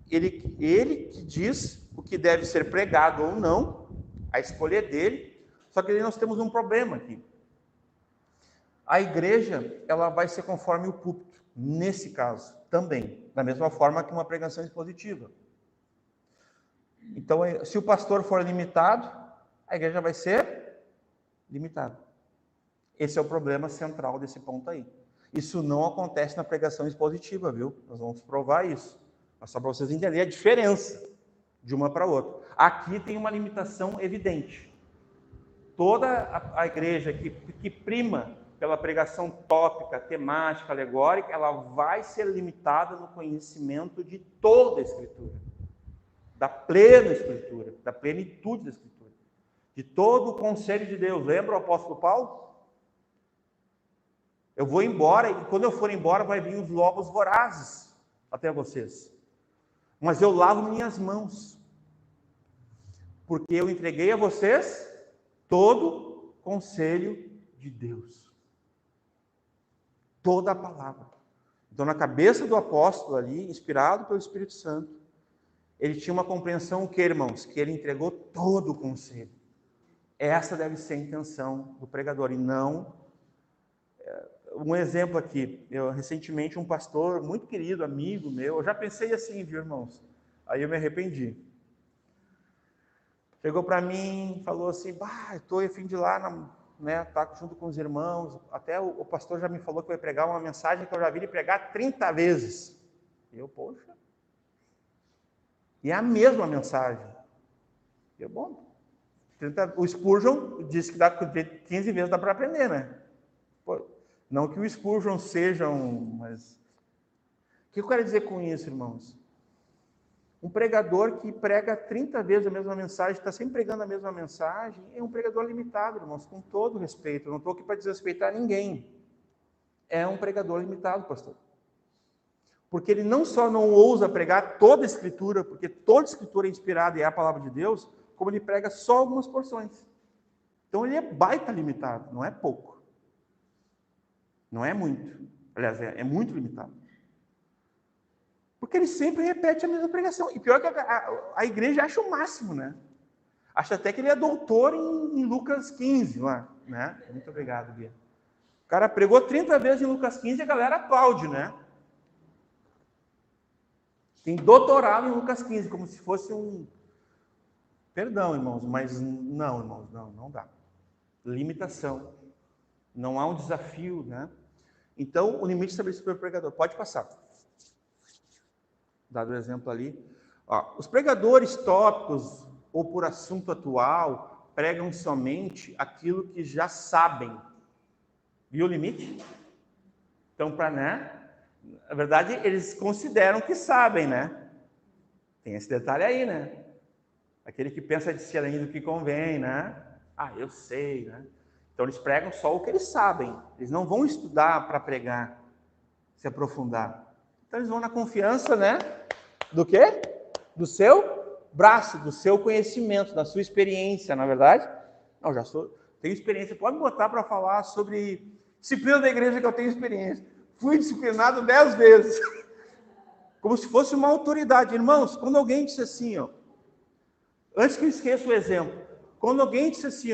Ele que diz o que deve ser pregado ou não, a escolha é dele. Só que aí nós temos um problema aqui. A igreja, ela vai ser conforme o púlpito, nesse caso, também, da mesma forma que uma pregação expositiva. Então, se o pastor for limitado, a igreja vai ser limitada. Esse é o problema central desse ponto aí. Isso não acontece na pregação expositiva, viu? Nós vamos provar isso. Mas só para vocês entenderem a diferença de uma para outra. Aqui tem uma limitação evidente. Toda a igreja que prima pela pregação tópica, temática, alegórica, ela vai ser limitada no conhecimento de toda a Escritura, da plena Escritura, da plenitude da Escritura, de todo o conselho de Deus. Lembra o apóstolo Paulo? Eu vou embora e quando eu for embora vai vir os lobos vorazes até vocês. Mas eu lavo minhas mãos, porque eu entreguei a vocês todo o conselho de Deus. Toda a palavra. Então, na cabeça do apóstolo ali, inspirado pelo Espírito Santo, ele tinha uma compreensão, o que, irmãos? Que ele entregou todo o conselho. Essa deve ser a intenção do pregador, e não Um exemplo aqui, recentemente um pastor muito querido, amigo meu, eu já pensei assim, viu, irmãos? Aí eu me arrependi. Chegou para mim, falou assim, estou a fim de ir lá, tá junto com os irmãos, até o pastor já me falou que vai pregar uma mensagem que eu já vi ele pregar 30 vezes. E eu, poxa, e é a mesma mensagem. E eu, bom, o Spurgeon disse que dá 15 vezes dá para aprender, né? Pô, não que o Spurgeon seja mas... O que eu quero dizer com isso, irmãos? Um pregador que prega 30 vezes a mesma mensagem, está sempre pregando a mesma mensagem, é um pregador limitado, irmãos, com todo respeito. Eu não estou aqui para desrespeitar ninguém. É um pregador limitado, pastor. Porque ele não só não ousa pregar toda a Escritura, porque toda a Escritura é inspirada e é a palavra de Deus, como ele prega só algumas porções. Então ele é baita limitado, não é pouco. Não é muito. Aliás, é muito limitado. Porque ele sempre repete a mesma pregação. E pior que a igreja acha o máximo, né? Acha até que ele é doutor em Lucas 15, lá, né? Muito obrigado, Bia. O cara pregou 30 vezes em Lucas 15 e a galera aplaude, né? Tem doutorado em Lucas 15, como se fosse um... Perdão, irmãos, mas não, irmãos, não dá. Limitação. Não há um desafio, né? Então, o limite estabelecido pelo pregador. Pode passar. Dado o exemplo ali. Ó, os pregadores tópicos ou por assunto atual pregam somente aquilo que já sabem. Viu o limite? Então, na verdade, eles consideram que sabem, né? Tem esse detalhe aí, né? Aquele que pensa de si além do que convém, né? Eu sei, né? Então, eles pregam só o que eles sabem. Eles não vão estudar para pregar, se aprofundar. Então, eles vão na confiança, né? Do quê? Do seu braço, do seu conhecimento, da sua experiência, na verdade. Não, tenho experiência. Pode me botar para falar sobre disciplina da igreja que eu tenho experiência. Fui disciplinado 10 vezes. Como se fosse uma autoridade. Irmãos, quando alguém disse assim, antes que eu esqueça o exemplo, quando alguém disse assim,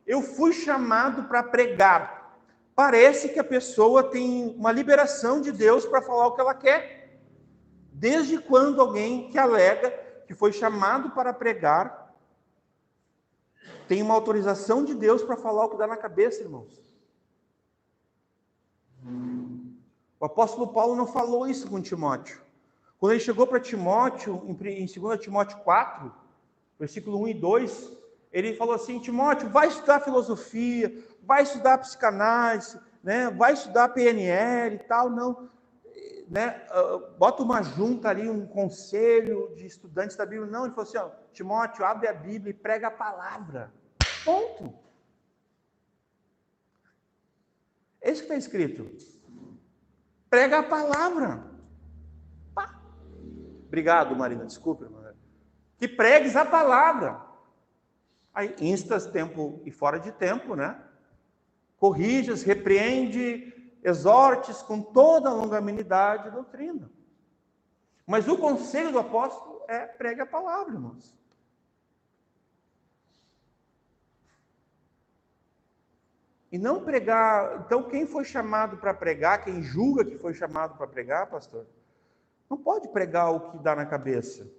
eu fui chamado para pregar, parece que a pessoa tem uma liberação de Deus para falar o que ela quer. Desde quando alguém que alega que foi chamado para pregar tem uma autorização de Deus para falar o que dá na cabeça, irmãos? O apóstolo Paulo não falou isso com Timóteo. Quando ele chegou para Timóteo, em 2 Timóteo 4, versículo 1 e 2, ele falou assim, Timóteo, vai estudar filosofia, vai estudar psicanálise, né? Vai estudar PNL e tal, não... Né, bota uma junta ali, um conselho de estudantes da Bíblia. Não, ele falou assim, Timóteo, abre a Bíblia e prega a palavra. Ponto. É isso que está escrito. Prega a palavra. Pá. Obrigado, Marina, desculpe, irmã. Que pregues a palavra. Aí, instas, tempo e fora de tempo, né? Corrijas, repreende, exortes com toda a longanimidade e doutrina. Mas o conselho do apóstolo é pregue a palavra, irmãos. E não pregar... Então, quem foi chamado para pregar, quem julga que foi chamado para pregar, pastor, não pode pregar o que dá na cabeça.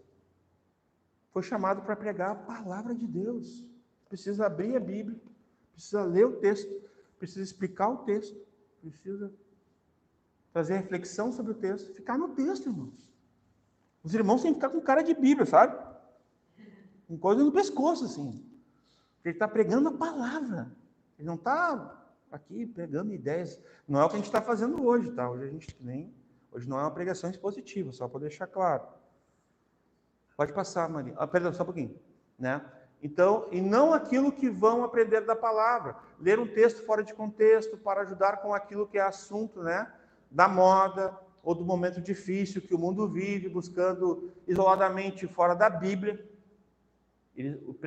Foi chamado para pregar a palavra de Deus. Precisa abrir a Bíblia, precisa ler o texto, precisa explicar o texto, precisa trazer reflexão sobre o texto, ficar no texto, irmãos. Os irmãos têm que ficar com cara de Bíblia, sabe? Com coisa no pescoço, assim. Ele está pregando a palavra. Ele não está aqui pregando ideias. Não é o que a gente está fazendo hoje, tá? Hoje não é uma pregação expositiva, só para deixar claro. Pode passar, Maria. Perdão, só um pouquinho. Né? Então, e não aquilo que vão aprender da palavra. Ler um texto fora de contexto para ajudar com aquilo que é assunto, né? Da moda ou do momento difícil que o mundo vive, buscando isoladamente fora da Bíblia.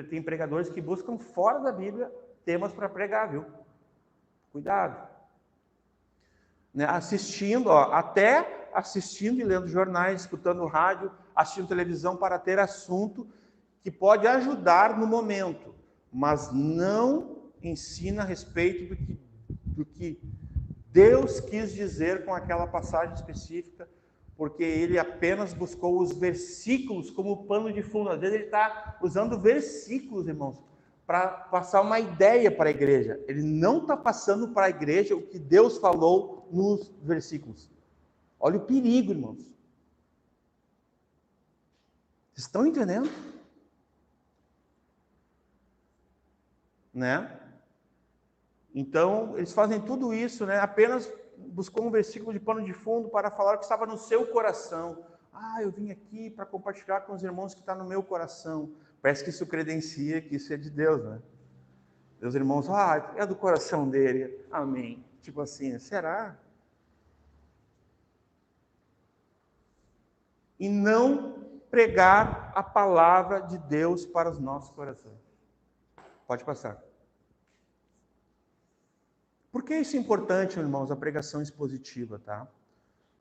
Tem pregadores que buscam fora da Bíblia temas para pregar, viu? Cuidado. Né? Até assistindo e lendo jornais, escutando rádio, assistindo televisão para ter assunto que pode ajudar no momento, mas não ensina a respeito do que Deus quis dizer com aquela passagem específica, porque ele apenas buscou os versículos como pano de fundo. Às vezes ele está usando versículos, irmãos, para passar uma ideia para a igreja. Ele não está passando para a igreja o que Deus falou nos versículos. Olha o perigo, irmãos. Vocês estão entendendo? Né? Então, eles fazem tudo isso, né? Apenas buscou um versículo de pano de fundo para falar o que estava no seu coração. Eu vim aqui para compartilhar com os irmãos que está no meu coração. Parece que isso credencia que isso é de Deus, né? Os irmãos, é do coração dele. Amém. Tipo assim, será? E não pregar a palavra de Deus para os nossos corações. Pode passar. Por que isso é importante, irmãos, a pregação expositiva, tá?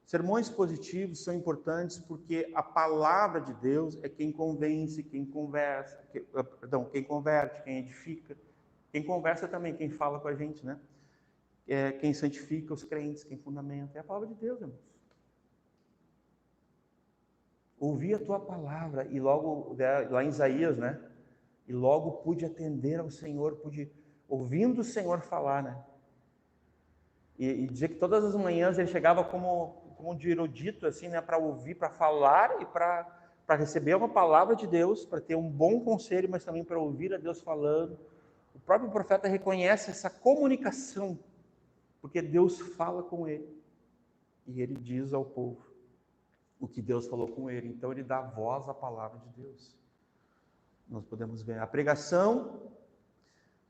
Sermões positivos são importantes porque a palavra de Deus é quem convence, quem conversa, quem converte, quem edifica, quem conversa também, quem fala com a gente, né? Quem santifica os crentes, quem fundamenta. É a palavra de Deus, irmãos. Ouvi a tua palavra, e logo, lá em Isaías, né? E logo pude atender ao Senhor, pude, ouvindo o Senhor falar, né? E dizia que todas as manhãs ele chegava como de erudito, assim, né? Para ouvir, para falar e para receber uma palavra de Deus, para ter um bom conselho, mas também para ouvir a Deus falando. O próprio profeta reconhece essa comunicação, porque Deus fala com ele. E ele diz ao povo o que Deus falou com ele. Então ele dá voz à palavra de Deus. Nós podemos ver a pregação,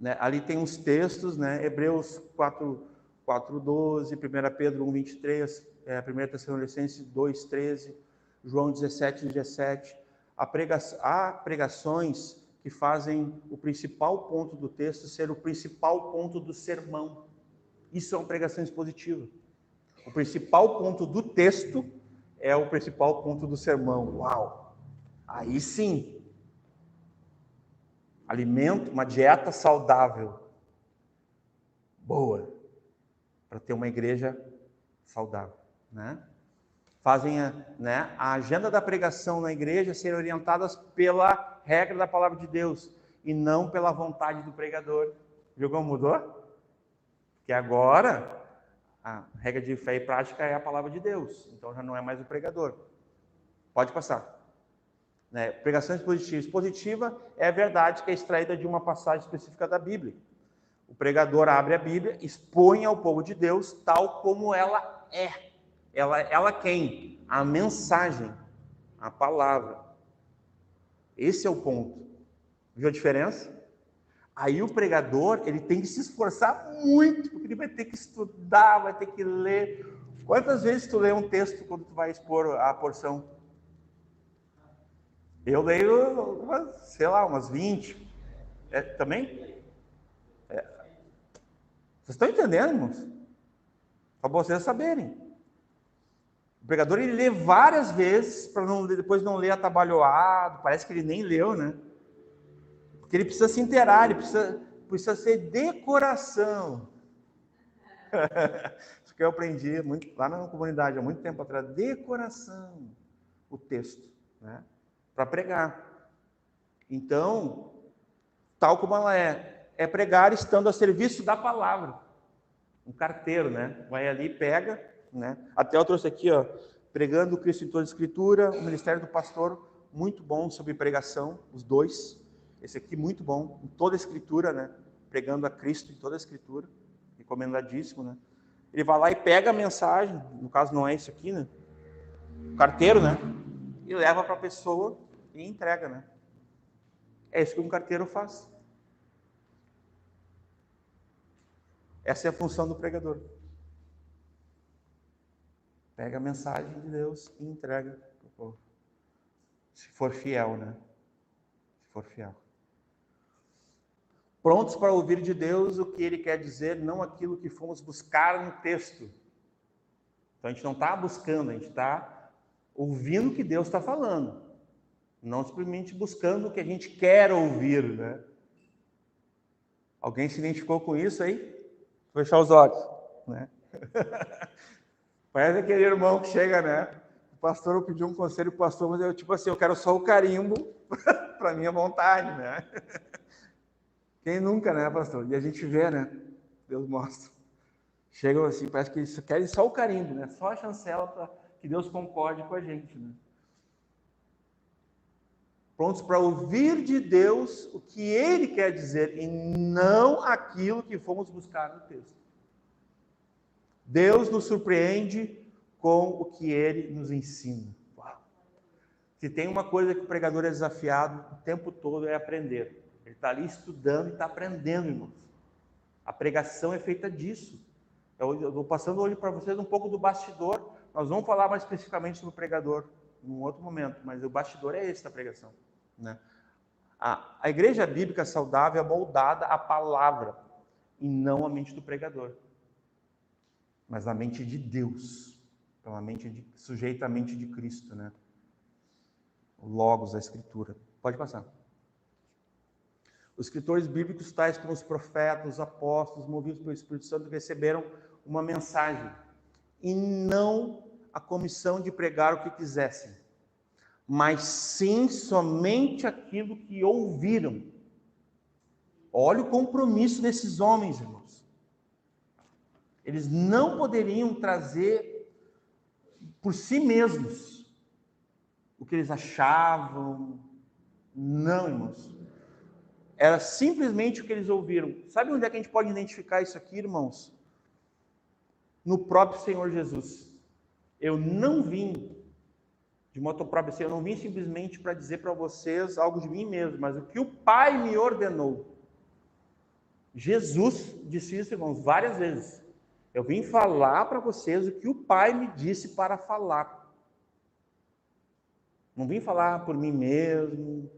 né? Ali tem uns textos, né? Hebreus 4:12, 1 Pedro 1:23, 1 Tessalonicenses 2:13, João 17:17. Há pregações que fazem o principal ponto do texto ser o principal ponto do sermão. Isso é uma pregação expositiva. O principal ponto do texto é o principal ponto do sermão. Uau! Aí sim. Alimento, uma dieta saudável. Boa. Para ter uma igreja saudável, né? Fazem a agenda da pregação na igreja ser orientadas pela regra da palavra de Deus e não pela vontade do pregador. Viu como mudou? Que agora a regra de fé e prática é a palavra de Deus, então já não é mais o pregador. Pode passar. Né? Pregação expositiva. Expositiva é a verdade que é extraída de uma passagem específica da Bíblia. O pregador abre a Bíblia, expõe ao povo de Deus tal como ela é. Ela quem? A mensagem, a palavra. Esse é o ponto. Viu a diferença? Aí o pregador, ele tem que se esforçar muito, porque ele vai ter que estudar, vai ter que ler. Quantas vezes tu lê um texto quando tu vai expor a porção? Eu leio, sei lá, umas 20. Também? Vocês estão entendendo, irmãos? Para vocês saberem. O pregador, ele lê várias vezes, para depois não ler atabalhoado, parece que ele nem leu, né? Porque ele precisa se inteirar, ele precisa ser decoração. Isso que eu aprendi muito, lá na comunidade, há muito tempo atrás. Decoração, o texto, né? Para pregar. Então, tal como ela é pregar estando a serviço da palavra. Um carteiro, né? Vai ali, pega, né? Até eu trouxe aqui, ó, Pregando o Cristo em toda a Escritura, o Ministério do Pastor, muito bom sobre pregação, os dois. Esse aqui muito bom, em toda a Escritura, né? Pregando a Cristo em toda a Escritura, recomendadíssimo, né? Ele vai lá e pega a mensagem, no caso não é isso aqui, né? O carteiro, né? E leva para a pessoa e entrega, né? É isso que um carteiro faz. Essa é a função do pregador. Pega a mensagem de Deus e entrega para o povo. Se for fiel, né? Se for fiel. Prontos para ouvir de Deus o que Ele quer dizer, não aquilo que fomos buscar no texto. Então a gente não está buscando, a gente está ouvindo o que Deus está falando. Não simplesmente buscando o que a gente quer ouvir, né? Alguém se identificou com isso aí? Vou fechar os olhos, né? Parece aquele irmão que chega, né? O pastor, eu pedi um conselho pro pastor, mas eu, tipo assim, eu quero só o carimbo para minha vontade, né? Quem nunca, né, pastor? E a gente vê, né? Deus mostra. Chegam assim, parece que eles querem só o carimbo, né? Só a chancela para que Deus concorde com a gente, né? Prontos para ouvir de Deus o que Ele quer dizer e não aquilo que fomos buscar no texto. Deus nos surpreende com o que Ele nos ensina. Uau. Se tem uma coisa que o pregador é desafiado o tempo todo é aprender. Ele está ali estudando e está aprendendo, irmãos. A pregação é feita disso. Eu estou passando hoje para vocês um pouco do bastidor. Nós vamos falar mais especificamente sobre o pregador num outro momento, mas o bastidor é esse da pregação, né? A igreja bíblica saudável é moldada à palavra e não à mente do pregador, mas à mente de Deus, pela mente sujeita à mente de Cristo, né? O Logos, a Escritura. Pode passar. Os escritores bíblicos, tais como os profetas, os apóstolos, movidos pelo Espírito Santo, receberam uma mensagem e não a comissão de pregar o que quisessem, mas sim somente aquilo que ouviram. Olha o compromisso desses homens, irmãos. Eles não poderiam trazer por si mesmos o que eles achavam. Não, irmãos. Era simplesmente o que eles ouviram. Sabe onde é que a gente pode identificar isso aqui, irmãos? No próprio Senhor Jesus. Eu não vim de modo próprio, assim, eu não vim simplesmente para dizer para vocês algo de mim mesmo, mas o que o Pai me ordenou. Jesus disse isso, irmãos, várias vezes. Eu vim falar para vocês o que o Pai me disse para falar. Não vim falar por mim mesmo.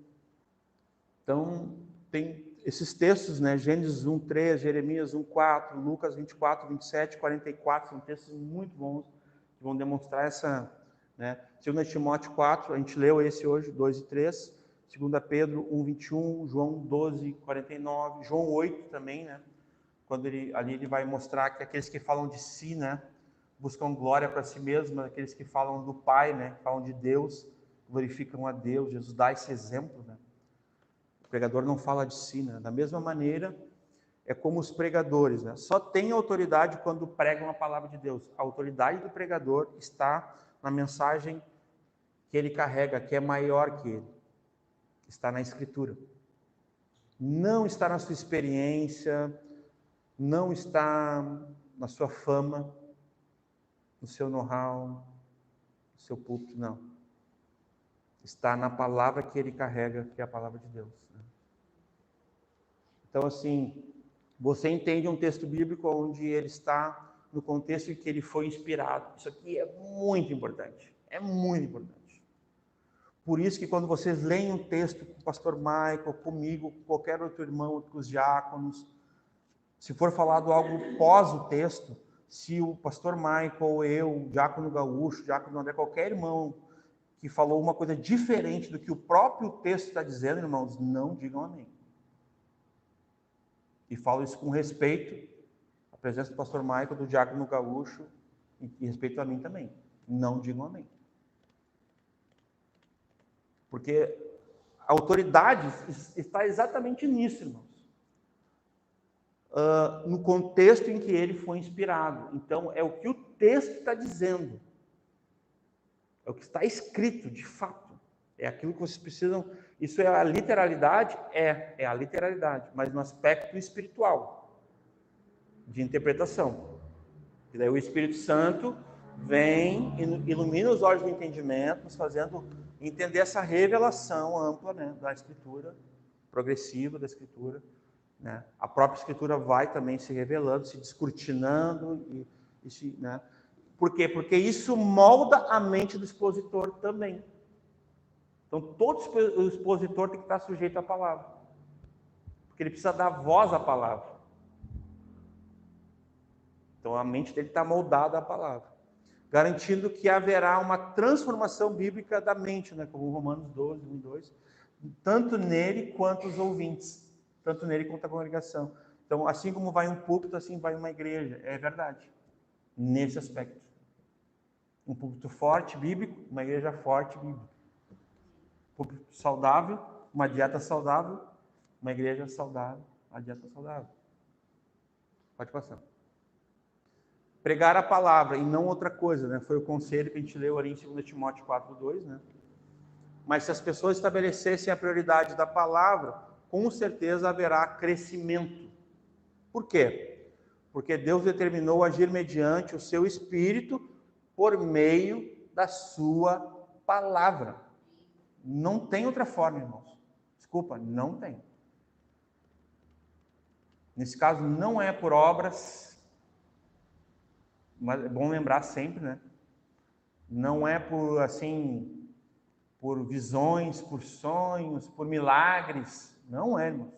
Então, tem esses textos, né? Gênesis 1:3, Jeremias 1:4, Lucas 24, 27, 44, são textos muito bons que vão demonstrar essa, né? 2 Timóteo 4, a gente leu esse hoje, 2 e 3, 2 Pedro 1:21, João 12:49, João 8 também, né? Quando ele vai mostrar que aqueles que falam de si, né, buscam glória para si mesmos, aqueles que falam do Pai, né, falam de Deus, glorificam a Deus. Jesus dá esse exemplo, né? O pregador não fala de si, né? Da mesma maneira, é como os pregadores, né? Só tem autoridade quando pregam a palavra de Deus. A autoridade do pregador está na mensagem que ele carrega, que é maior que ele. Está na Escritura. Não está na sua experiência, não está na sua fama, no seu know-how, no seu púlpito, não. Está na palavra que ele carrega, que é a palavra de Deus. Então, assim, você entende um texto bíblico onde ele está no contexto em que ele foi inspirado. Isso aqui é muito importante. É muito importante. Por isso que quando vocês leem um texto com o pastor Michael, comigo, com qualquer outro irmão, com os diáconos, se for falado algo pós o texto, se o pastor Michael, eu, o diácono Gaúcho, o diácono André, qualquer irmão que falou uma coisa diferente do que o próprio texto está dizendo, irmãos, não digam amém. E falo isso com respeito à presença do pastor Michael, do diácono Gaúcho, e respeito a mim também. Não digam amém. Porque a autoridade está exatamente nisso, irmãos. No contexto em que ele foi inspirado. Então, é o que o texto está dizendo. É o que está escrito, de fato. É aquilo que vocês precisam... Isso é a literalidade? É a literalidade, mas no aspecto espiritual, de interpretação. E daí o Espírito Santo vem e ilumina os olhos do entendimento, nos fazendo entender essa revelação ampla, né, da Escritura, progressiva da Escritura, né? A própria Escritura vai também se revelando, se descortinando, né? Por quê? Porque isso molda a mente do expositor também. Então, todo expositor tem que estar sujeito à palavra, porque ele precisa dar voz à palavra. Então, a mente dele está moldada à palavra, garantindo que haverá uma transformação bíblica da mente, né? Como Romanos 12, 1 e 2, tanto nele quanto os ouvintes, tanto nele quanto a congregação. Então, assim como vai um púlpito, assim vai uma igreja. É verdade. nesse aspecto. Um púlpito forte, bíblico, uma igreja forte, bíblica. Um púlpito saudável, uma dieta saudável, uma igreja saudável, uma dieta saudável. Pode passar. Pregar a palavra e não outra coisa, né? Foi o conselho que a gente leu ali em 2 Timóteo 4:2, né? Mas se as pessoas estabelecessem a prioridade da palavra, com certeza haverá crescimento. Por quê? Porque Deus determinou agir mediante o seu Espírito por meio da sua palavra. Não tem outra forma, irmãos. Desculpa, não tem. Nesse caso, não é por obras, mas é bom lembrar sempre, né? Não é por, assim, por visões, por sonhos, por milagres. Não é, irmãos.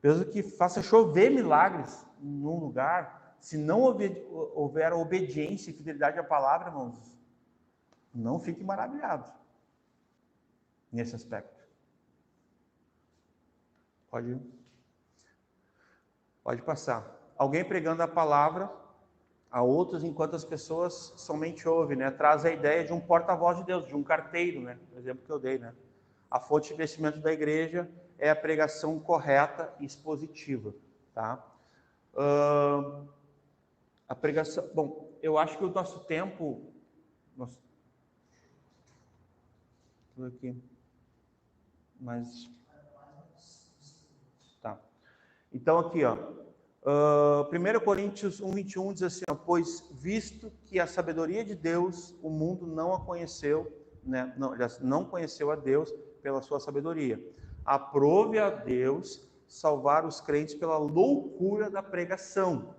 Mesmo que faça chover milagres num lugar, se não houver obediência e fidelidade à palavra, irmãos, não fique maravilhado nesse aspecto. Pode passar. Alguém pregando a palavra a outros, enquanto as pessoas somente ouvem, né? Traz a ideia de um porta-voz de Deus, de um carteiro, né? O exemplo que eu dei, né? A fonte de crescimento da igreja é a pregação correta e expositiva, tá? A pregação... Bom, eu acho que o nosso tempo... Tudo aqui. Mas... Tá. Então, aqui, ó. 1 Coríntios 1:21 diz assim, ó, pois visto que a sabedoria de Deus, o mundo não a conheceu, né? Não conheceu a Deus pela sua sabedoria. Aprove a Deus salvar os crentes pela loucura da pregação.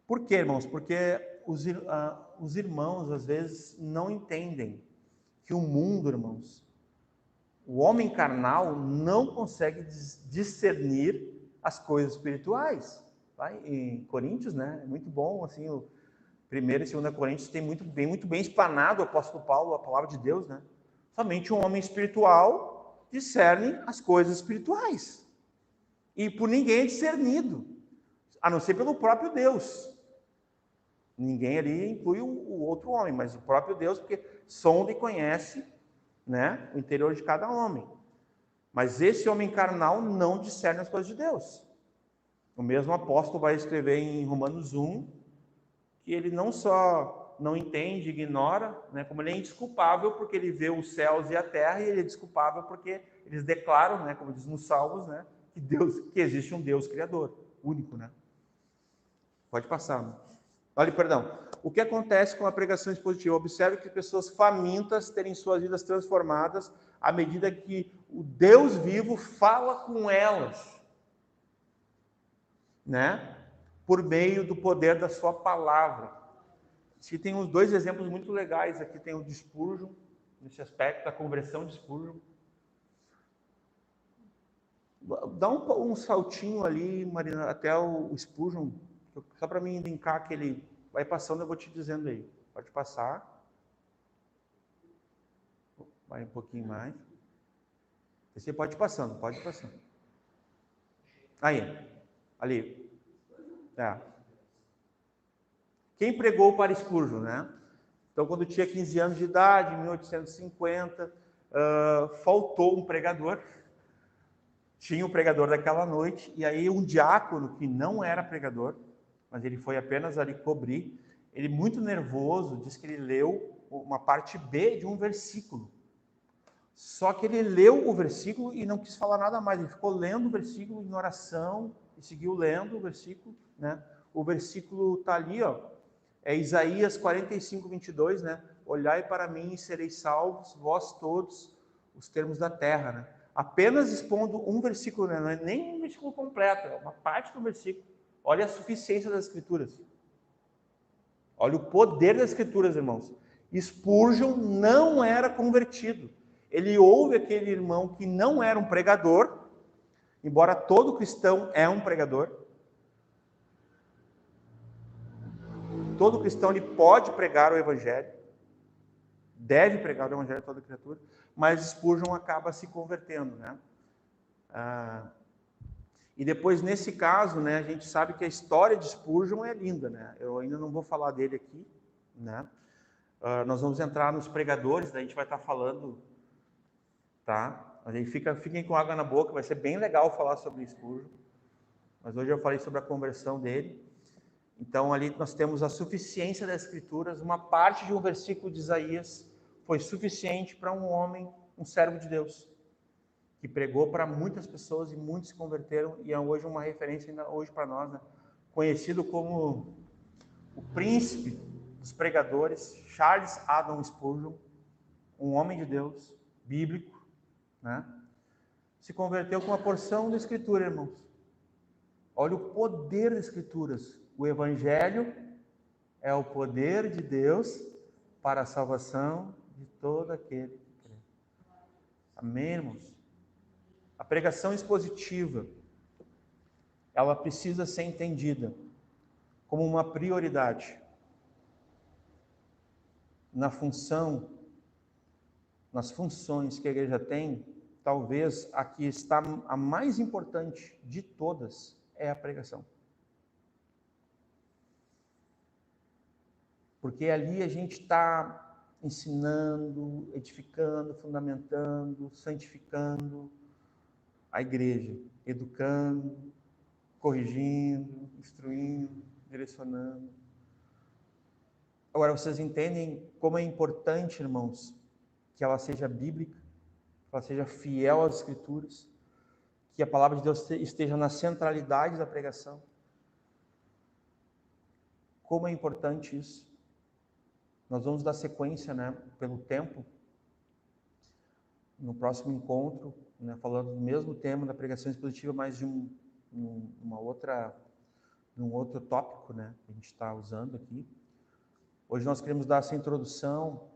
Por quê, irmãos? Porque os irmãos, às vezes, não entendem que o mundo, irmãos, o homem carnal não consegue discernir as coisas espirituais. Tá? Em Coríntios, né? É muito bom, assim, o 1 e 2 Coríntios tem muito bem explanado o apóstolo Paulo, a palavra de Deus, né? Somente um homem espiritual discerne as coisas espirituais. E por ninguém é discernido, a não ser pelo próprio Deus. Ninguém ali inclui o outro homem, mas o próprio Deus, porque sonda e conhece, né, o interior de cada homem. Mas esse homem carnal não discerne as coisas de Deus. O mesmo apóstolo vai escrever em Romanos 1, que ele não só não entende, ignora, né, como ele é indesculpável porque ele vê os céus e a terra, e ele é desculpável porque eles declaram, né, como diz nos Salmos, né, que existe um Deus criador, único, né? Pode passar. Olha, perdão. O que acontece com a pregação expositiva? Observe que pessoas famintas terem suas vidas transformadas à medida que o Deus vivo fala com elas, né? Por meio do poder da sua palavra. Aqui tem uns dois exemplos muito legais. Aqui tem o de Spurgeon, nesse aspecto, da conversão de Spurgeon. Dá um saltinho ali, Marina, até o Spurgeon, só para mim linkar que ele vai passando, eu vou te dizendo aí. Pode passar. Vai um pouquinho mais. Você pode ir passando, pode ir passando. Aí, ali. Quem pregou para Spurgeon, né? Então, quando tinha 15 anos de idade, em 1850, faltou um pregador. Tinha um pregador daquela noite, e aí um diácono que não era pregador, mas ele foi apenas ali cobrir, ele muito nervoso, disse que ele leu uma parte B de um versículo. Só que ele leu o versículo e não quis falar nada mais, ele ficou lendo o versículo em oração, e seguiu lendo o versículo, né? O versículo está ali, ó, é Isaías 45:22, né? Olhai para mim e sereis salvos, vós todos, os termos da terra, né? Apenas expondo um versículo, né? Não é nem um versículo completo, é uma parte do versículo. Olha a suficiência das Escrituras. Olha o poder das Escrituras, irmãos. Spurgeon não era convertido. Ele ouve aquele irmão que não era um pregador, embora todo cristão é um pregador. Todo cristão ele pode pregar o Evangelho, deve pregar o Evangelho a toda criatura, mas Spurgeon acaba se convertendo, né? E depois, nesse caso, né, a gente sabe que a história de Spurgeon é linda, né? Eu ainda não vou falar dele aqui, né? Nós vamos entrar nos pregadores, daí a gente vai estar falando, tá? A gente fiquem com água na boca, vai ser bem legal falar sobre Spurgeon. Mas hoje eu falei sobre a conversão dele. Então, ali nós temos a suficiência das Escrituras. Uma parte de um versículo de Isaías foi suficiente para um homem, um servo de Deus, que pregou para muitas pessoas e muitos se converteram, e é hoje uma referência ainda hoje para nós, né? Conhecido como o príncipe dos pregadores, Charles Haddon Spurgeon, um homem de Deus, bíblico, né? Se converteu com uma porção da Escritura, irmãos. Olha o poder das Escrituras. O Evangelho é o poder de Deus para a salvação de todo aquele que crê. Amém, irmãos? A pregação expositiva, ela precisa ser entendida como uma prioridade nas funções que a igreja tem. Talvez a que está a mais importante de todas é a pregação. Porque ali a gente está ensinando, edificando, fundamentando, santificando a igreja, educando, corrigindo, instruindo, direcionando. Agora, vocês entendem como é importante, irmãos, que ela seja bíblica, que ela seja fiel às Escrituras, que a palavra de Deus esteja na centralidade da pregação. Como é importante isso. Nós vamos dar sequência, né, pelo tempo, no próximo encontro, né, falando do mesmo tema da pregação expositiva, mas de um outro tópico, né, que a gente está usando aqui. Hoje nós queremos dar essa introdução.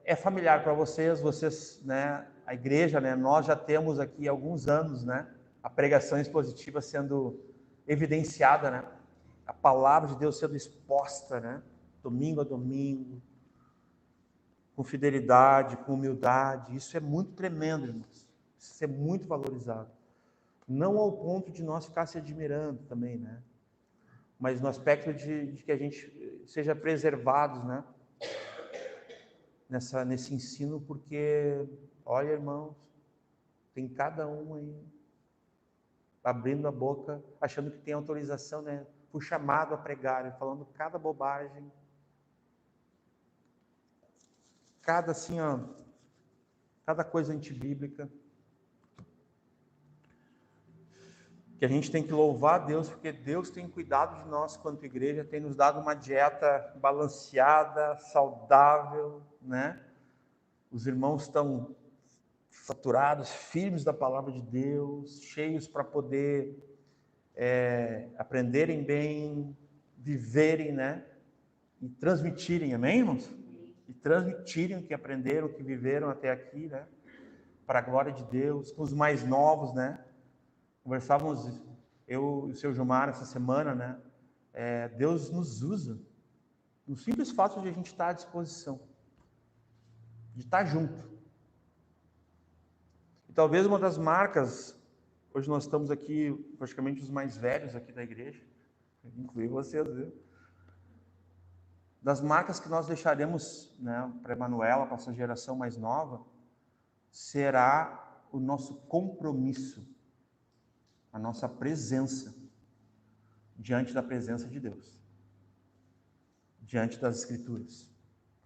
É familiar para vocês, né, a igreja, né, nós já temos aqui há alguns anos, né, a pregação expositiva sendo evidenciada, né, a palavra de Deus sendo exposta, né, domingo a domingo, com fidelidade, com humildade. Isso é muito tremendo, irmãos. Isso é muito valorizado. Não ao ponto de nós ficar se admirando também, né? Mas no aspecto de que a gente seja preservados, né? Nesse ensino, porque, olha, irmãos, tem cada um aí abrindo a boca, achando que tem autorização, né? Fui chamado a pregar, falando cada bobagem. Cada assim, ó, cada coisa antibíblica, que a gente tem que louvar a Deus, porque Deus tem cuidado de nós quanto igreja, tem nos dado uma dieta balanceada, saudável, né? Os irmãos estão saturados, firmes da palavra de Deus, cheios para poder aprenderem bem, viverem, né? E transmitirem, amém, irmãos? E transmitirem o que aprenderam, o que viveram até aqui, né? Para a glória de Deus, com os mais novos, né? Conversávamos, eu e o seu Gilmar, essa semana, né? Deus nos usa no simples fato de a gente estar à disposição, de estar junto. E talvez uma das marcas, hoje nós estamos aqui, praticamente os mais velhos aqui da igreja, incluir vocês, viu? Das marcas que nós deixaremos, né, para a Emanuela, para essa geração mais nova, será o nosso compromisso, a nossa presença diante da presença de Deus, diante das Escrituras,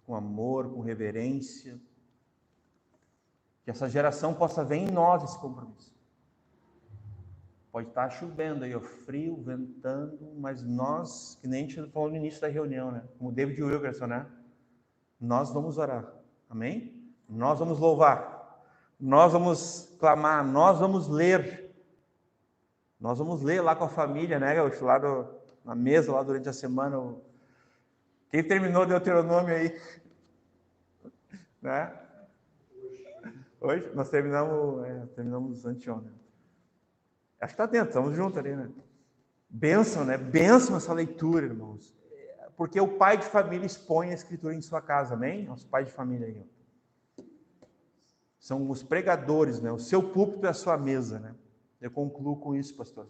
com amor, com reverência, que essa geração possa ver em nós esse compromisso. Pode estar chovendo aí, frio, ventando, mas nós, que nem a gente falou no início da reunião, né? Como David Wilkerson, né? Nós vamos orar, amém? Nós vamos louvar, nós vamos clamar, nós vamos ler. Nós vamos ler lá com a família, né? Lá na mesa, lá durante a semana. Quem terminou Deuteronômio aí? Né? Hoje? Nós terminamos anteontem. Acho que está dentro, estamos juntos ali, né? Bênção, né? Bênção essa leitura, irmãos. Porque o pai de família expõe a Escritura em sua casa, amém? Os pais de família aí. São os pregadores, né? O seu púlpito é a sua mesa, né? Eu concluo com isso, pastor.